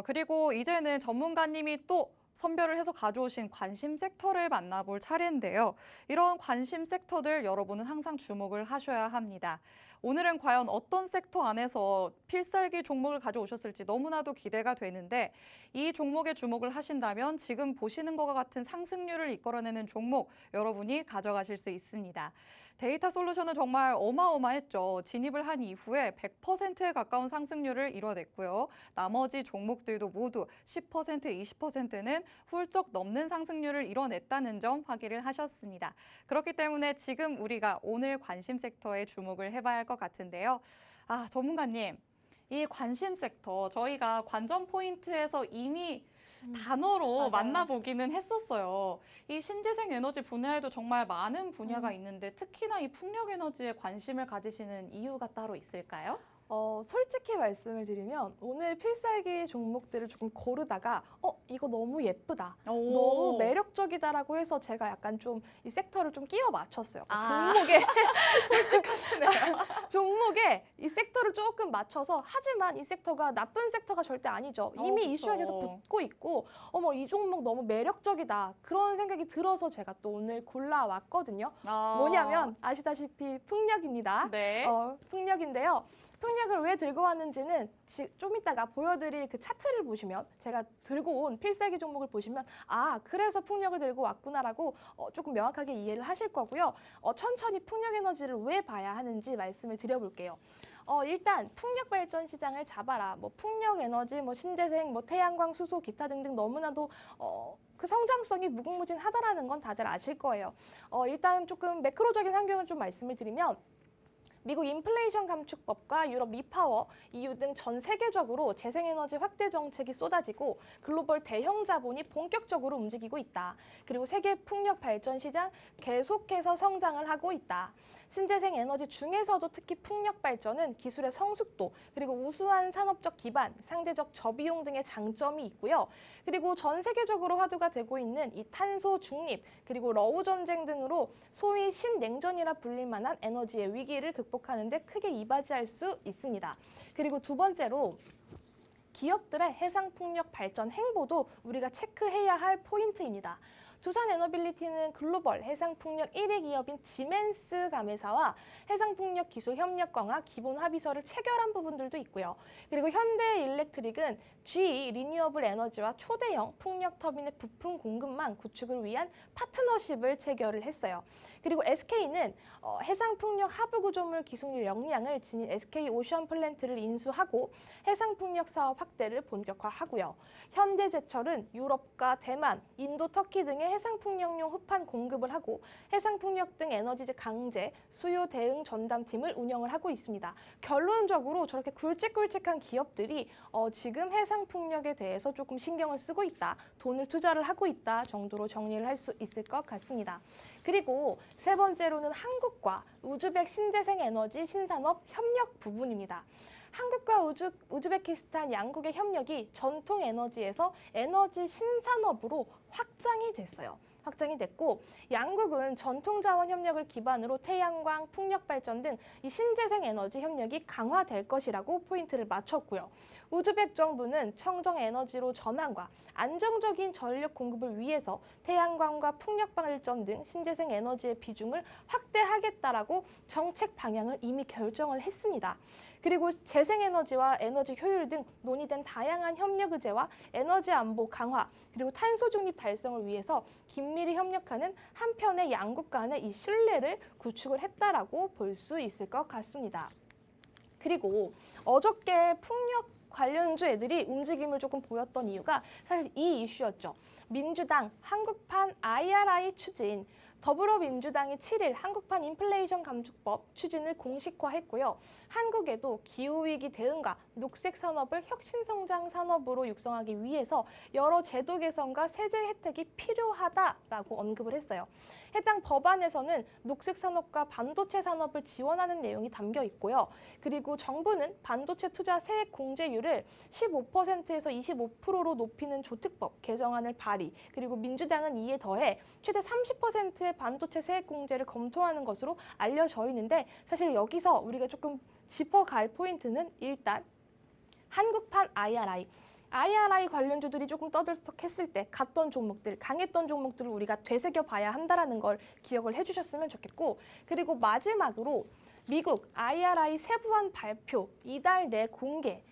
그리고 이제는 전문가님이 또 선별을 해서 가져오신 관심 섹터를 만나볼 차례인데요. 이런 관심 섹터들 여러분은 항상 주목을 하셔야 합니다. 오늘은 과연 어떤 섹터 안에서 필살기 종목을 가져오셨을지 너무나도 기대가 되는데 이 종목에 주목을 하신다면 지금 보시는 것과 같은 상승률을 이끌어내는 종목 여러분이 가져가실 수 있습니다. 데이터 솔루션은 정말 어마어마했죠. 진입을 한 이후에 100%에 가까운 상승률을 이뤄냈고요. 나머지 종목들도 모두 10%, 20%는 훌쩍 넘는 상승률을 이뤄냈다는 점 확인을 하셨습니다. 그렇기 때문에 지금 우리가 오늘 관심 섹터에 주목을 해봐야 할 것 같은데요. 전문가님, 이 관심 섹터 저희가 관전 포인트에서 이미 단어로 맞아요. 만나보기는 했었어요. 이 신재생 에너지 분야에도 정말 많은 분야가 있는데 특히나 이 풍력 에너지에 관심을 가지시는 이유가 따로 있을까요? 솔직히 말씀을 드리면 오늘 필살기 종목들을 조금 고르다가 이거 너무 예쁘다, 너무 매력적이다라고 해서 제가 약간 좀 이 섹터를 좀 끼워 맞췄어요. 종목에 솔직하시네요. 종목에 이 섹터를 조금 맞춰서 하지만 이 섹터가 나쁜 섹터가 절대 아니죠. 이미 그쵸. 이슈가 계속 붙고 있고 이 종목 너무 매력적이다 그런 생각이 들어서 제가 또 오늘 골라왔거든요. 뭐냐면 아시다시피 풍력입니다. 네. 풍력인데요. 풍력을 왜 들고 왔는지는 좀 이따가 보여드릴 그 차트를 보시면 제가 들고 온 필살기 종목을 보시면 그래서 풍력을 들고 왔구나라고 조금 명확하게 이해를 하실 거고요. 천천히 풍력 에너지를 왜 봐야 하는지 말씀을 드려볼게요. 일단 풍력 발전 시장을 잡아라. 풍력 에너지, 신재생, 태양광, 수소, 기타 등등 너무나도 그 성장성이 무궁무진하다라는 건 다들 아실 거예요. 일단 조금 매크로적인 환경을 좀 말씀을 드리면 미국 인플레이션 감축법과 유럽 리파워, EU 등 전 세계적으로 재생에너지 확대 정책이 쏟아지고 글로벌 대형 자본이 본격적으로 움직이고 있다. 그리고 세계 풍력 발전 시장 계속해서 성장을 하고 있다. 신재생 에너지 중에서도 특히 풍력 발전은 기술의 성숙도, 그리고 우수한 산업적 기반, 상대적 저비용 등의 장점이 있고요. 그리고 전 세계적으로 화두가 되고 있는 이 탄소 중립, 그리고 러우 전쟁 등으로 소위 신냉전이라 불릴 만한 에너지의 위기를 극복하는 데 크게 이바지할 수 있습니다. 그리고 두 번째로 기업들의 해상풍력 발전 행보도 우리가 체크해야 할 포인트입니다. 두산 에너빌리티는 글로벌 해상풍력 1위 기업인 지멘스 가매사와 해상풍력 기술 협력 강화 기본 합의서를 체결한 부분들도 있고요. 그리고 현대 일렉트릭은 GE 리뉴어블 에너지와 초대형 풍력 터빈의 부품 공급망 구축을 위한 파트너십을 체결을 했어요. 그리고 SK는 해상풍력 하부구조물 기술력 역량을 지닌 SK 오션 플랜트를 인수하고 해상풍력 사업 확대를 본격화하고요. 현대제철은 유럽과 대만, 인도, 터키 등의 해상풍력용 흡판 공급을 하고 해상풍력 등 에너지 강제, 수요 대응 전담팀을 운영을 하고 있습니다. 결론적으로 저렇게 굵직굵직한 기업들이 지금 해상풍력에 대해서 조금 신경을 쓰고 있다, 돈을 투자를 하고 있다 정도로 정리를 할 수 있을 것 같습니다. 그리고 세 번째로는 한국과 우즈벡 신재생 에너지 신산업 협력 부분입니다. 한국과 우즈베키스탄 양국의 협력이 전통 에너지에서 에너지 신산업으로 확장이 됐어요. 확장이 됐고 양국은 전통 자원 협력을 기반으로 태양광, 풍력 발전 등 이 신재생 에너지 협력이 강화될 것이라고 포인트를 맞췄고요. 우즈벡 정부는 청정 에너지로 전환과 안정적인 전력 공급을 위해서 태양광과 풍력 발전 등 신재생 에너지의 비중을 확대하겠다라고 정책 방향을 이미 결정을 했습니다. 그리고 재생에너지와 에너지 효율 등 논의된 다양한 협력 의제와 에너지 안보 강화, 그리고 탄소 중립 달성을 위해서 긴밀히 협력하는 한편의 양국 간의 이 신뢰를 구축을 했다라고 볼 수 있을 것 같습니다. 그리고 어저께 풍력 관련주 애들이 움직임을 조금 보였던 이유가 사실 이 이슈였죠. 민주당 한국판 IRI 추진. 더불어민주당이 7일 한국판 인플레이션 감축법 추진을 공식화했고요. 한국에도 기후위기 대응과 녹색 산업을 혁신성장 산업으로 육성하기 위해서 여러 제도 개선과 세제 혜택이 필요하다라고 언급을 했어요. 해당 법안에서는 녹색 산업과 반도체 산업을 지원하는 내용이 담겨 있고요. 그리고 정부는 반도체 투자 세액 공제율을 15%에서 25%로 높이는 조특법 개정안을 발의, 그리고 민주당은 이에 더해 최대 30%의 반도체 세액 공제를 검토하는 것으로 알려져 있는데 사실 여기서 우리가 조금 짚어갈 포인트는 일단 한국판 IRI 관련주들이 조금 떠들썩했을 때 갔던 종목들, 강했던 종목들을 우리가 되새겨 봐야 한다는 걸 기억을 해주셨으면 좋겠고, 그리고 마지막으로 미국 IRI 세부안 발표 이달 내 공개.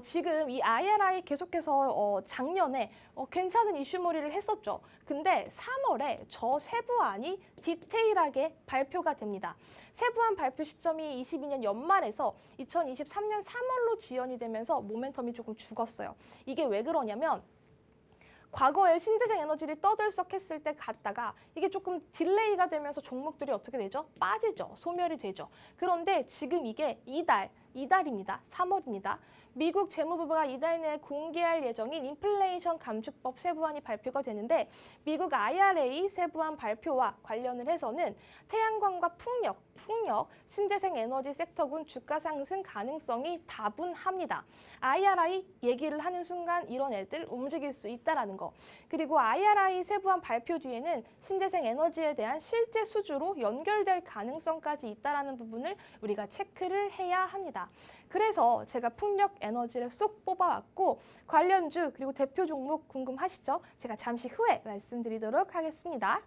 지금 이 IRI 계속해서 작년에 괜찮은 이슈몰이를 했었죠. 근데 3월에 저 세부안이 디테일하게 발표가 됩니다. 세부안 발표 시점이 22년 연말에서 2023년 3월로 지연이 되면서 모멘텀이 조금 죽었어요. 이게 왜 그러냐면 과거에 신재생 에너지를 떠들썩했을 때 갔다가 이게 조금 딜레이가 되면서 종목들이 어떻게 되죠? 빠지죠. 소멸이 되죠. 그런데 지금 이게 이달입니다. 3월입니다. 미국 재무부가 이달 내에 공개할 예정인 인플레이션 감축법 세부안이 발표가 되는데 미국 IRA 세부안 발표와 관련을 해서는 태양광과 풍력, 신재생 에너지 섹터군 주가 상승 가능성이 다분합니다. IRI 얘기를 하는 순간 이런 애들 움직일 수 있다라는 거. 그리고 IRI 세부안 발표 뒤에는 신재생 에너지에 대한 실제 수주로 연결될 가능성까지 있다라는 부분을 우리가 체크를 해야 합니다. 그래서 제가 풍력 에너지를 쏙 뽑아왔고 관련주 그리고 대표 종목 궁금하시죠? 제가 잠시 후에 말씀드리도록 하겠습니다.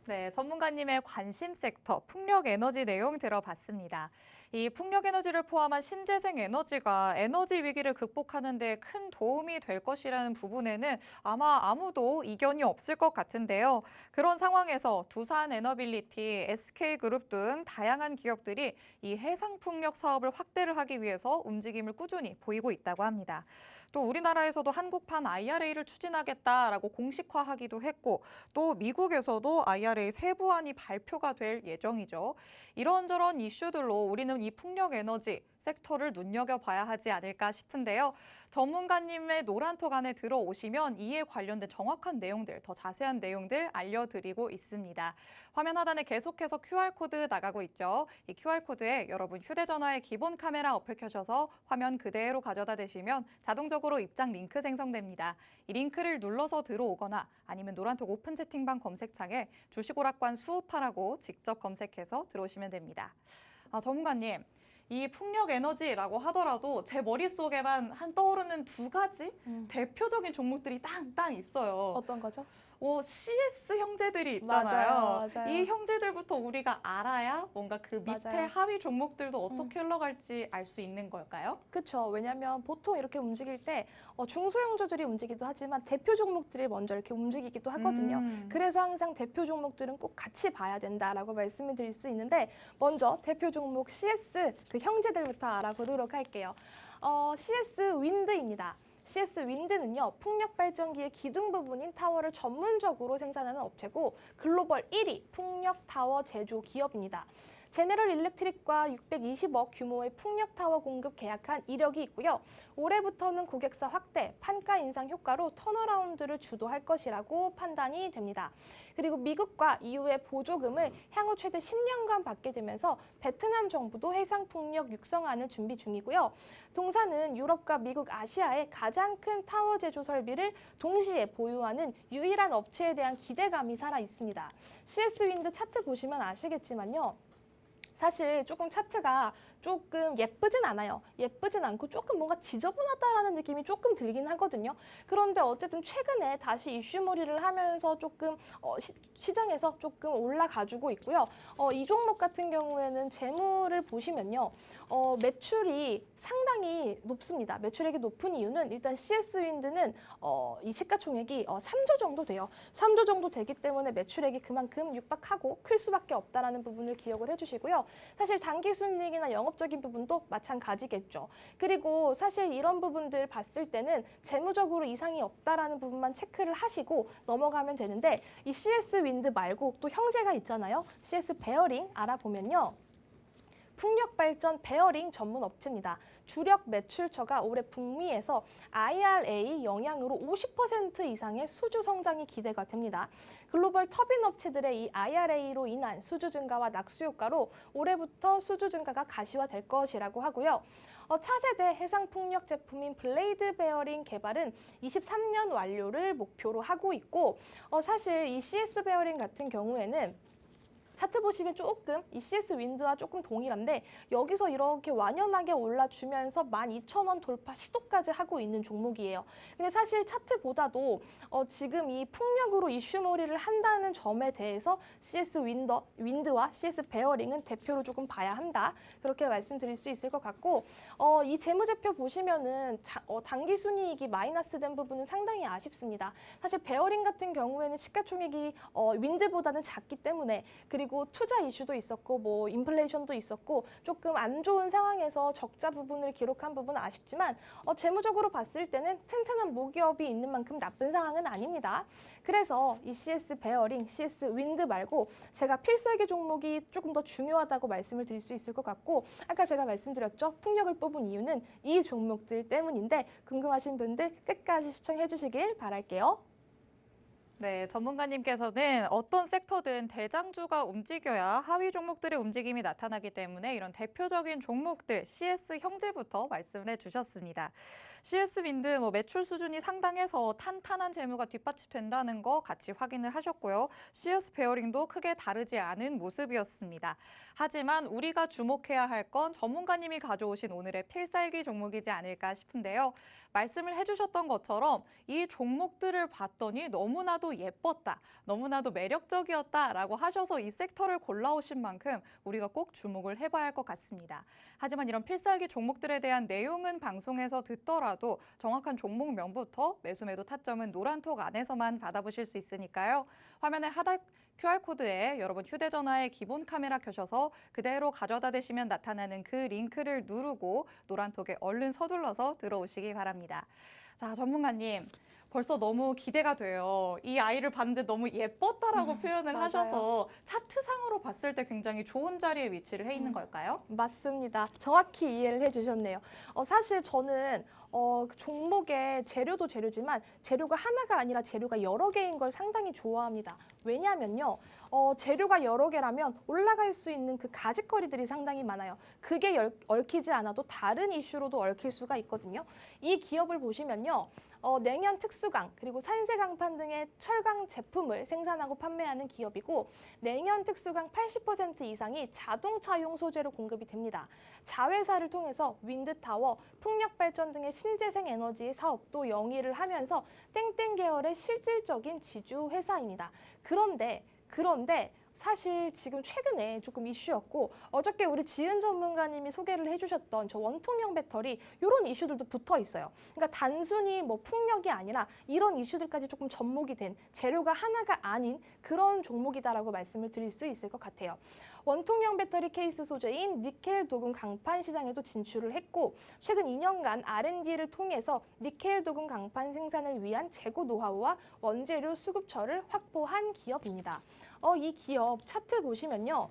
네, 전문가님의 관심 섹터 풍력 에너지 내용 들어봤습니다. 이 풍력 에너지를 포함한 신재생 에너지가 에너지 위기를 극복하는 데 큰 도움이 될 것이라는 부분에는 아마 아무도 이견이 없을 것 같은데요. 그런 상황에서 두산 에너빌리티, SK그룹 등 다양한 기업들이 이 해상 풍력 사업을 확대를 하기 위해서 움직임을 꾸준히 보이고 있다고 합니다. 또 우리나라에서도 한국판 IRA를 추진하겠다라고 공식화하기도 했고 또 미국에서도 IRA 세부안이 발표가 될 예정이죠. 이런저런 이슈들로 우리는 이 풍력 에너지 섹터를 눈여겨봐야 하지 않을까 싶은데요. 전문가님의 노란톡 안에 들어오시면 이에 관련된 정확한 내용들, 더 자세한 내용들 알려드리고 있습니다. 화면 하단에 계속해서 QR코드 나가고 있죠. 이 QR코드에 여러분 휴대전화의 기본 카메라 어플 켜셔서 화면 그대로 가져다 대시면 자동적으로 입장 링크 생성됩니다. 이 링크를 눌러서 들어오거나 아니면 노란톡 오픈 채팅방 검색창에 주식오락관 수우파라고 직접 검색해서 들어오시면 됩니다. 전문가님. 이 풍력 에너지라고 하더라도 제 머릿속에만 떠오르는 두 가지 대표적인 종목들이 땅땅 있어요. 어떤 거죠? CS 형제들이 있잖아요. 맞아요. 이 형제들부터 우리가 알아야 뭔가 그 밑에 맞아요. 하위 종목들도 어떻게 흘러갈지 알 수 있는 걸까요? 그렇죠. 왜냐하면 보통 이렇게 움직일 때 중소형주들이 움직이기도 하지만 대표 종목들이 먼저 이렇게 움직이기도 하거든요. 그래서 항상 대표 종목들은 꼭 같이 봐야 된다라고 말씀을 드릴 수 있는데 먼저 대표 종목 CS 그 형제들부터 알아보도록 할게요. CS 윈드입니다. CS 윈드는요, 풍력 발전기의 기둥 부분인 타워를 전문적으로 생산하는 업체고 글로벌 1위 풍력 타워 제조 기업입니다. 제네럴 일렉트릭과 620억 규모의 풍력 타워 공급 계약한 이력이 있고요. 올해부터는 고객사 확대, 판가 인상 효과로 턴어라운드를 주도할 것이라고 판단이 됩니다. 그리고 미국과 EU의 보조금을 향후 최대 10년간 받게 되면서 베트남 정부도 해상 풍력 육성안을 준비 중이고요. 동사는 유럽과 미국, 아시아의 가장 큰 타워 제조 설비를 동시에 보유하는 유일한 업체에 대한 기대감이 살아 있습니다. CS 윈드 차트 보시면 아시겠지만요. 사실 조금 차트가 조금 예쁘진 않아요. 예쁘진 않고 조금 뭔가 지저분하다라는 느낌이 조금 들긴 하거든요. 그런데 어쨌든 최근에 다시 이슈몰이를 하면서 조금 시장에서 조금 올라가지고 있고요. 이 종목 같은 경우에는 재무를 보시면요. 매출이 상당히 높습니다. 매출액이 높은 이유는 일단 CS 윈드는 이 시가총액이 3조 정도 돼요. 3조 정도 되기 때문에 매출액이 그만큼 육박하고 클 수밖에 없다라는 부분을 기억을 해주시고요. 사실 당기순이익이나 영업적인 부분도 마찬가지겠죠. 그리고 사실 이런 부분들 봤을 때는 재무적으로 이상이 없다라는 부분만 체크를 하시고 넘어가면 되는데 이 CS 윈드 말고 또 형제가 있잖아요. CS 베어링 알아보면요. 풍력발전 베어링 전문 업체입니다. 주력 매출처가 올해 북미에서 IRA 영향으로 50% 이상의 수주 성장이 기대가 됩니다. 글로벌 터빈 업체들의 이 IRA로 인한 수주 증가와 낙수 효과로 올해부터 수주 증가가 가시화될 것이라고 하고요. 차세대 해상 풍력 제품인 블레이드 베어링 개발은 23년 완료를 목표로 하고 있고 사실 이 CS 베어링 같은 경우에는 차트 보시면 조금 이 CS 윈드와 조금 동일한데 여기서 이렇게 완연하게 올라주면서 12,000원 돌파 시도까지 하고 있는 종목이에요. 근데 사실 차트보다도 지금 이 풍력으로 이슈몰이를 한다는 점에 대해서 CS 윈드와 CS 베어링은 대표로 조금 봐야 한다. 그렇게 말씀드릴 수 있을 것 같고 이 재무제표 보시면은 당기순이익이 마이너스된 부분은 상당히 아쉽습니다. 사실 베어링 같은 경우에는 시가총액이 윈드보다는 작기 때문에 그리고 투자 이슈도 있었고 뭐 인플레이션도 있었고 조금 안 좋은 상황에서 적자 부분을 기록한 부분은 아쉽지만 재무적으로 봤을 때는 튼튼한 모기업이 있는 만큼 나쁜 상황은 아닙니다. 그래서 이 CS 베어링, CS 윈드 말고 제가 필살기 종목이 조금 더 중요하다고 말씀을 드릴 수 있을 것 같고 아까 제가 말씀드렸죠. 풍력을 뽑은 이유는 이 종목들 때문인데 궁금하신 분들 끝까지 시청해 주시길 바랄게요. 네, 전문가님께서는 어떤 섹터든 대장주가 움직여야 하위 종목들의 움직임이 나타나기 때문에 이런 대표적인 종목들 CS 형제부터 말씀을 해주셨습니다. CS 윈드 매출 수준이 상당해서 탄탄한 재무가 뒷받침된다는 거 같이 확인을 하셨고요. CS 베어링도 크게 다르지 않은 모습이었습니다. 하지만 우리가 주목해야 할 건 전문가님이 가져오신 오늘의 필살기 종목이지 않을까 싶은데요. 말씀을 해주셨던 것처럼 이 종목들을 봤더니 너무나도 예뻤다, 너무나도 매력적이었다라고 하셔서 이 섹터를 골라오신 만큼 우리가 꼭 주목을 해봐야 할 것 같습니다. 하지만 이런 필살기 종목들에 대한 내용은 방송에서 듣더라도 정확한 종목명부터 매수 매도 타점은 노란톡 안에서만 받아보실 수 있으니까요. 화면에 하단 QR코드에 여러분 휴대전화에 기본 카메라 켜셔서 그대로 가져다 대시면 나타나는 그 링크를 누르고 노란톡에 얼른 서둘러서 들어오시기 바랍니다. 자, 전문가님. 벌써 너무 기대가 돼요. 이 아이를 봤는데 너무 예뻤다라고 표현을 맞아요. 하셔서 차트상으로 봤을 때 굉장히 좋은 자리에 위치를 해 있는 걸까요? 맞습니다. 정확히 이해를 해주셨네요. 사실 저는 그 종목의 재료도 재료지만 재료가 하나가 아니라 재료가 여러 개인 걸 상당히 좋아합니다. 왜냐하면요. 재료가 여러 개라면 올라갈 수 있는 그 가짓거리들이 상당히 많아요. 그게 얽히지 않아도 다른 이슈로도 얽힐 수가 있거든요. 이 기업을 보시면요. 냉연 특수강 그리고 산세 강판 등의 철강 제품을 생산하고 판매하는 기업이고 냉연 특수강 80% 이상이 자동차용 소재로 공급이 됩니다. 자회사를 통해서 윈드타워, 풍력발전 등의 신재생 에너지 사업도 영위를 하면서 땡땡 계열의 실질적인 지주 회사입니다. 그런데 사실 지금 최근에 조금 이슈였고 어저께 우리 지은 전문가님이 소개를 해주셨던 저 원통형 배터리 이런 이슈들도 붙어 있어요. 그러니까 단순히 뭐 풍력이 아니라 이런 이슈들까지 조금 접목이 된 재료가 하나가 아닌 그런 종목이다라고 말씀을 드릴 수 있을 것 같아요. 원통형 배터리 케이스 소재인 니켈 도금 강판 시장에도 진출을 했고 최근 2년간 R&D를 통해서 니켈 도금 강판 생산을 위한 재고 노하우와 원재료 수급처를 확보한 기업입니다. 이 기업 차트 보시면요.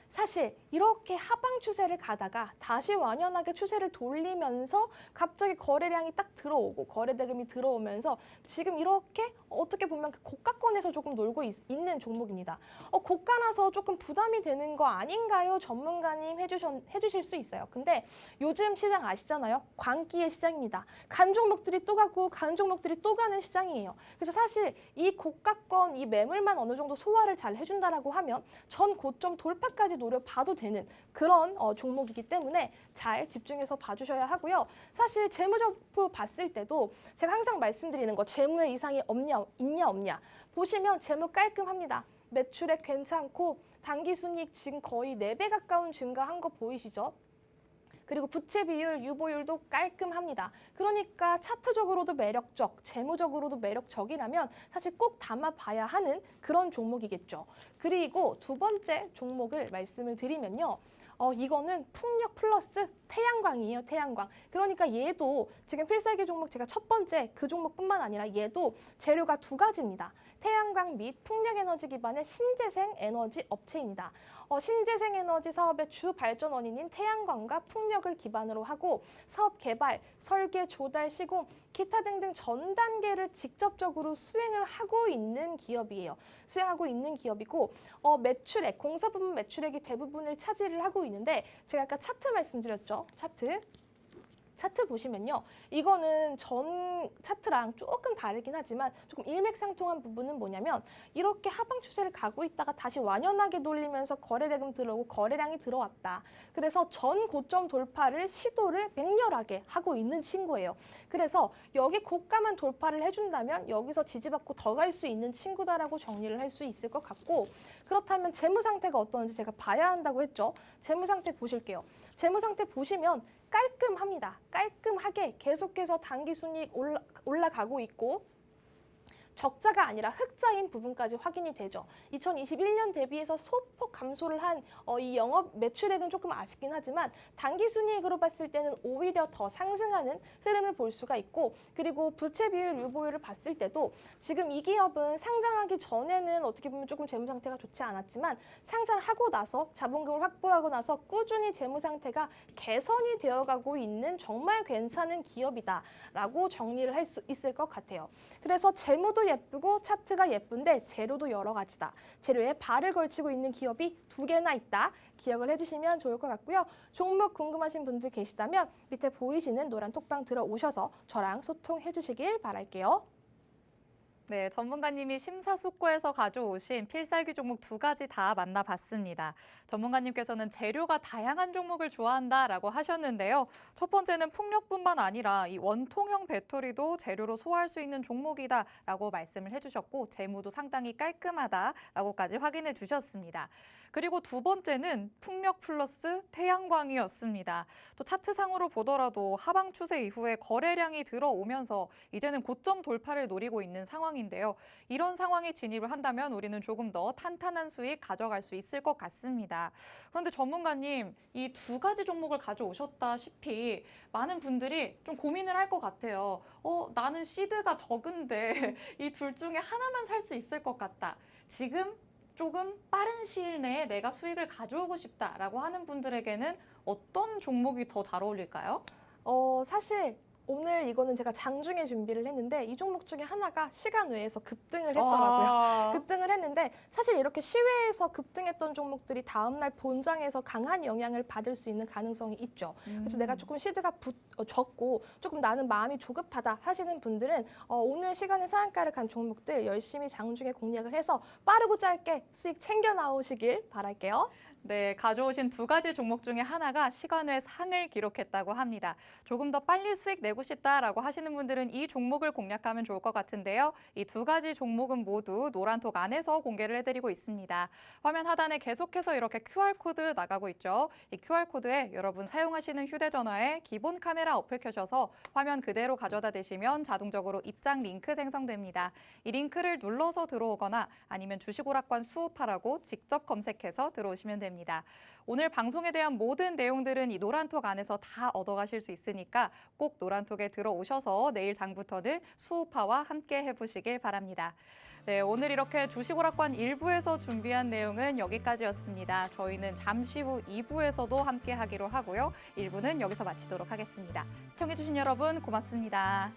사실 이렇게 하방 추세를 가다가 다시 완연하게 추세를 돌리면서 갑자기 거래량이 딱 들어오고 거래 대금이 들어오면서 지금 이렇게 어떻게 보면 그 고가권에서 조금 놀고 있는 종목입니다. 고가라서 조금 부담이 되는 거 아닌가요? 전문가님 해주실 수 있어요. 근데 요즘 시장 아시잖아요. 광기의 시장입니다. 간 종목들이 또 가고 간 종목들이 또 가는 시장이에요. 그래서 사실 이 고가권, 이 매물만 어느 정도 소화를 잘 해준다라고 하면 전 고점 돌파까지 노려봐도 되는 그런 종목이기 때문에 잘 집중해서 봐주셔야 하고요. 사실 재무적으로 봤을 때도 제가 항상 말씀드리는 거 재무에 이상이 있냐 없냐 보시면 재무 깔끔합니다. 매출액 괜찮고 당기순이익 지금 거의 4배 가까운 증가한 거 보이시죠? 그리고 부채 비율, 유보율도 깔끔합니다. 그러니까 차트적으로도 매력적, 재무적으로도 매력적이라면 사실 꼭 담아봐야 하는 그런 종목이겠죠. 그리고 두 번째 종목을 말씀을 드리면요. 이거는 풍력 플러스 태양광이에요. 태양광. 그러니까 얘도 지금 필살기 종목 제가 첫 번째 그 종목뿐만 아니라 얘도 재료가 두 가지입니다. 태양광 및 풍력 에너지 기반의 신재생 에너지 업체입니다. 신재생 에너지 사업의 주 발전 원인인 태양광과 풍력을 기반으로 하고 사업 개발, 설계, 조달, 시공, 기타 등등 전 단계를 직접적으로 수행을 하고 있는 기업이에요. 수행하고 있는 기업이고 매출액, 공사 부분 매출액이 대부분을 차지를 하고 있는데 제가 아까 차트 말씀드렸죠. 차트 보시면요. 이거는 전 차트랑 조금 다르긴 하지만 조금 일맥상통한 부분은 뭐냐면 이렇게 하방 추세를 가고 있다가 다시 완연하게 돌리면서 거래 대금 들어오고 거래량이 들어왔다. 그래서 전 고점 돌파를 시도를 맹렬하게 하고 있는 친구예요. 그래서 여기 고가만 돌파를 해준다면 여기서 지지받고 더 갈 수 있는 친구다라고 정리를 할 수 있을 것 같고 그렇다면 재무 상태가 어떤지 제가 봐야 한다고 했죠. 재무 상태 보실게요. 재무 상태 보시면 깔끔합니다. 깔끔하게 계속해서 당기순이익 올라가고 있고 적자가 아니라 흑자인 부분까지 확인이 되죠. 2021년 대비해서 소폭 감소를 한 이 영업 매출액은 조금 아쉽긴 하지만 당기순이익으로 봤을 때는 오히려 더 상승하는 흐름을 볼 수가 있고 그리고 부채 비율, 유보율을 봤을 때도 지금 이 기업은 상장하기 전에는 어떻게 보면 조금 재무 상태가 좋지 않았지만 상장하고 나서 자본금을 확보하고 나서 꾸준히 재무 상태가 개선이 되어가고 있는 정말 괜찮은 기업이다라고 정리를 할 수 있을 것 같아요. 그래서 재무도 예쁘고 차트가 예쁜데 재료도 여러 가지다. 재료에 발을 걸치고 있는 기업이 두 개나 있다. 기억을 해주시면 좋을 것 같고요. 종목 궁금하신 분들 계시다면 밑에 보이시는 노란 톡방 들어오셔서 저랑 소통해 주시길 바랄게요. 네, 전문가님이 심사숙고해서 가져오신 필살기 종목 두 가지 다 만나봤습니다. 전문가님께서는 재료가 다양한 종목을 좋아한다라고 하셨는데요. 첫 번째는 풍력뿐만 아니라 이 원통형 배터리도 재료로 소화할 수 있는 종목이다라고 말씀을 해주셨고 재무도 상당히 깔끔하다라고까지 확인해 주셨습니다. 그리고 두 번째는 풍력 플러스 태양광이었습니다. 또 차트상으로 보더라도 하방 추세 이후에 거래량이 들어오면서 이제는 고점 돌파를 노리고 있는 상황인데요. 이런 상황에 진입을 한다면 우리는 조금 더 탄탄한 수익 가져갈 수 있을 것 같습니다. 그런데 전문가님, 이 두 가지 종목을 가져오셨다시피 많은 분들이 좀 고민을 할 것 같아요. 나는 시드가 적은데 이 둘 중에 하나만 살 수 있을 것 같다. 지금 조금 빠른 시일 내에 내가 수익을 가져오고 싶다라고 하는 분들에게는 어떤 종목이 더 잘 어울릴까요? 사실 오늘 이거는 제가 장중에 준비를 했는데 이 종목 중에 하나가 시간 외에서 급등을 했더라고요. 급등을 했는데 사실 이렇게 시외에서 급등했던 종목들이 다음날 본장에서 강한 영향을 받을 수 있는 가능성이 있죠. 그래서 내가 조금 시드가 적고 조금 나는 마음이 조급하다 하시는 분들은 오늘 시간에 상한가를 간 종목들 열심히 장중에 공략을 해서 빠르고 짧게 수익 챙겨 나오시길 바랄게요. 네, 가져오신 두 가지 종목 중에 하나가 시간 외 상을 기록했다고 합니다. 조금 더 빨리 수익 내고 싶다라고 하시는 분들은 이 종목을 공략하면 좋을 것 같은데요. 이 두 가지 종목은 모두 노란톡 안에서 공개를 해드리고 있습니다. 화면 하단에 계속해서 이렇게 QR코드 나가고 있죠. 이 QR코드에 여러분 사용하시는 휴대전화에 기본 카메라 어플 켜셔서 화면 그대로 가져다 대시면 자동적으로 입장 링크 생성됩니다. 이 링크를 눌러서 들어오거나 아니면 주식오락관 수우파라고 직접 검색해서 들어오시면 됩니다. 오늘 방송에 대한 모든 내용들은 이 노란톡 안에서 다 얻어가실 수 있으니까 꼭 노란톡에 들어오셔서 내일 장부터는 수우파와 함께 해보시길 바랍니다. 네, 오늘 이렇게 주식오락관 1부에서 준비한 내용은 여기까지였습니다. 저희는 잠시 후 2부에서도 함께 하기로 하고요. 1부는 여기서 마치도록 하겠습니다. 시청해주신 여러분 고맙습니다.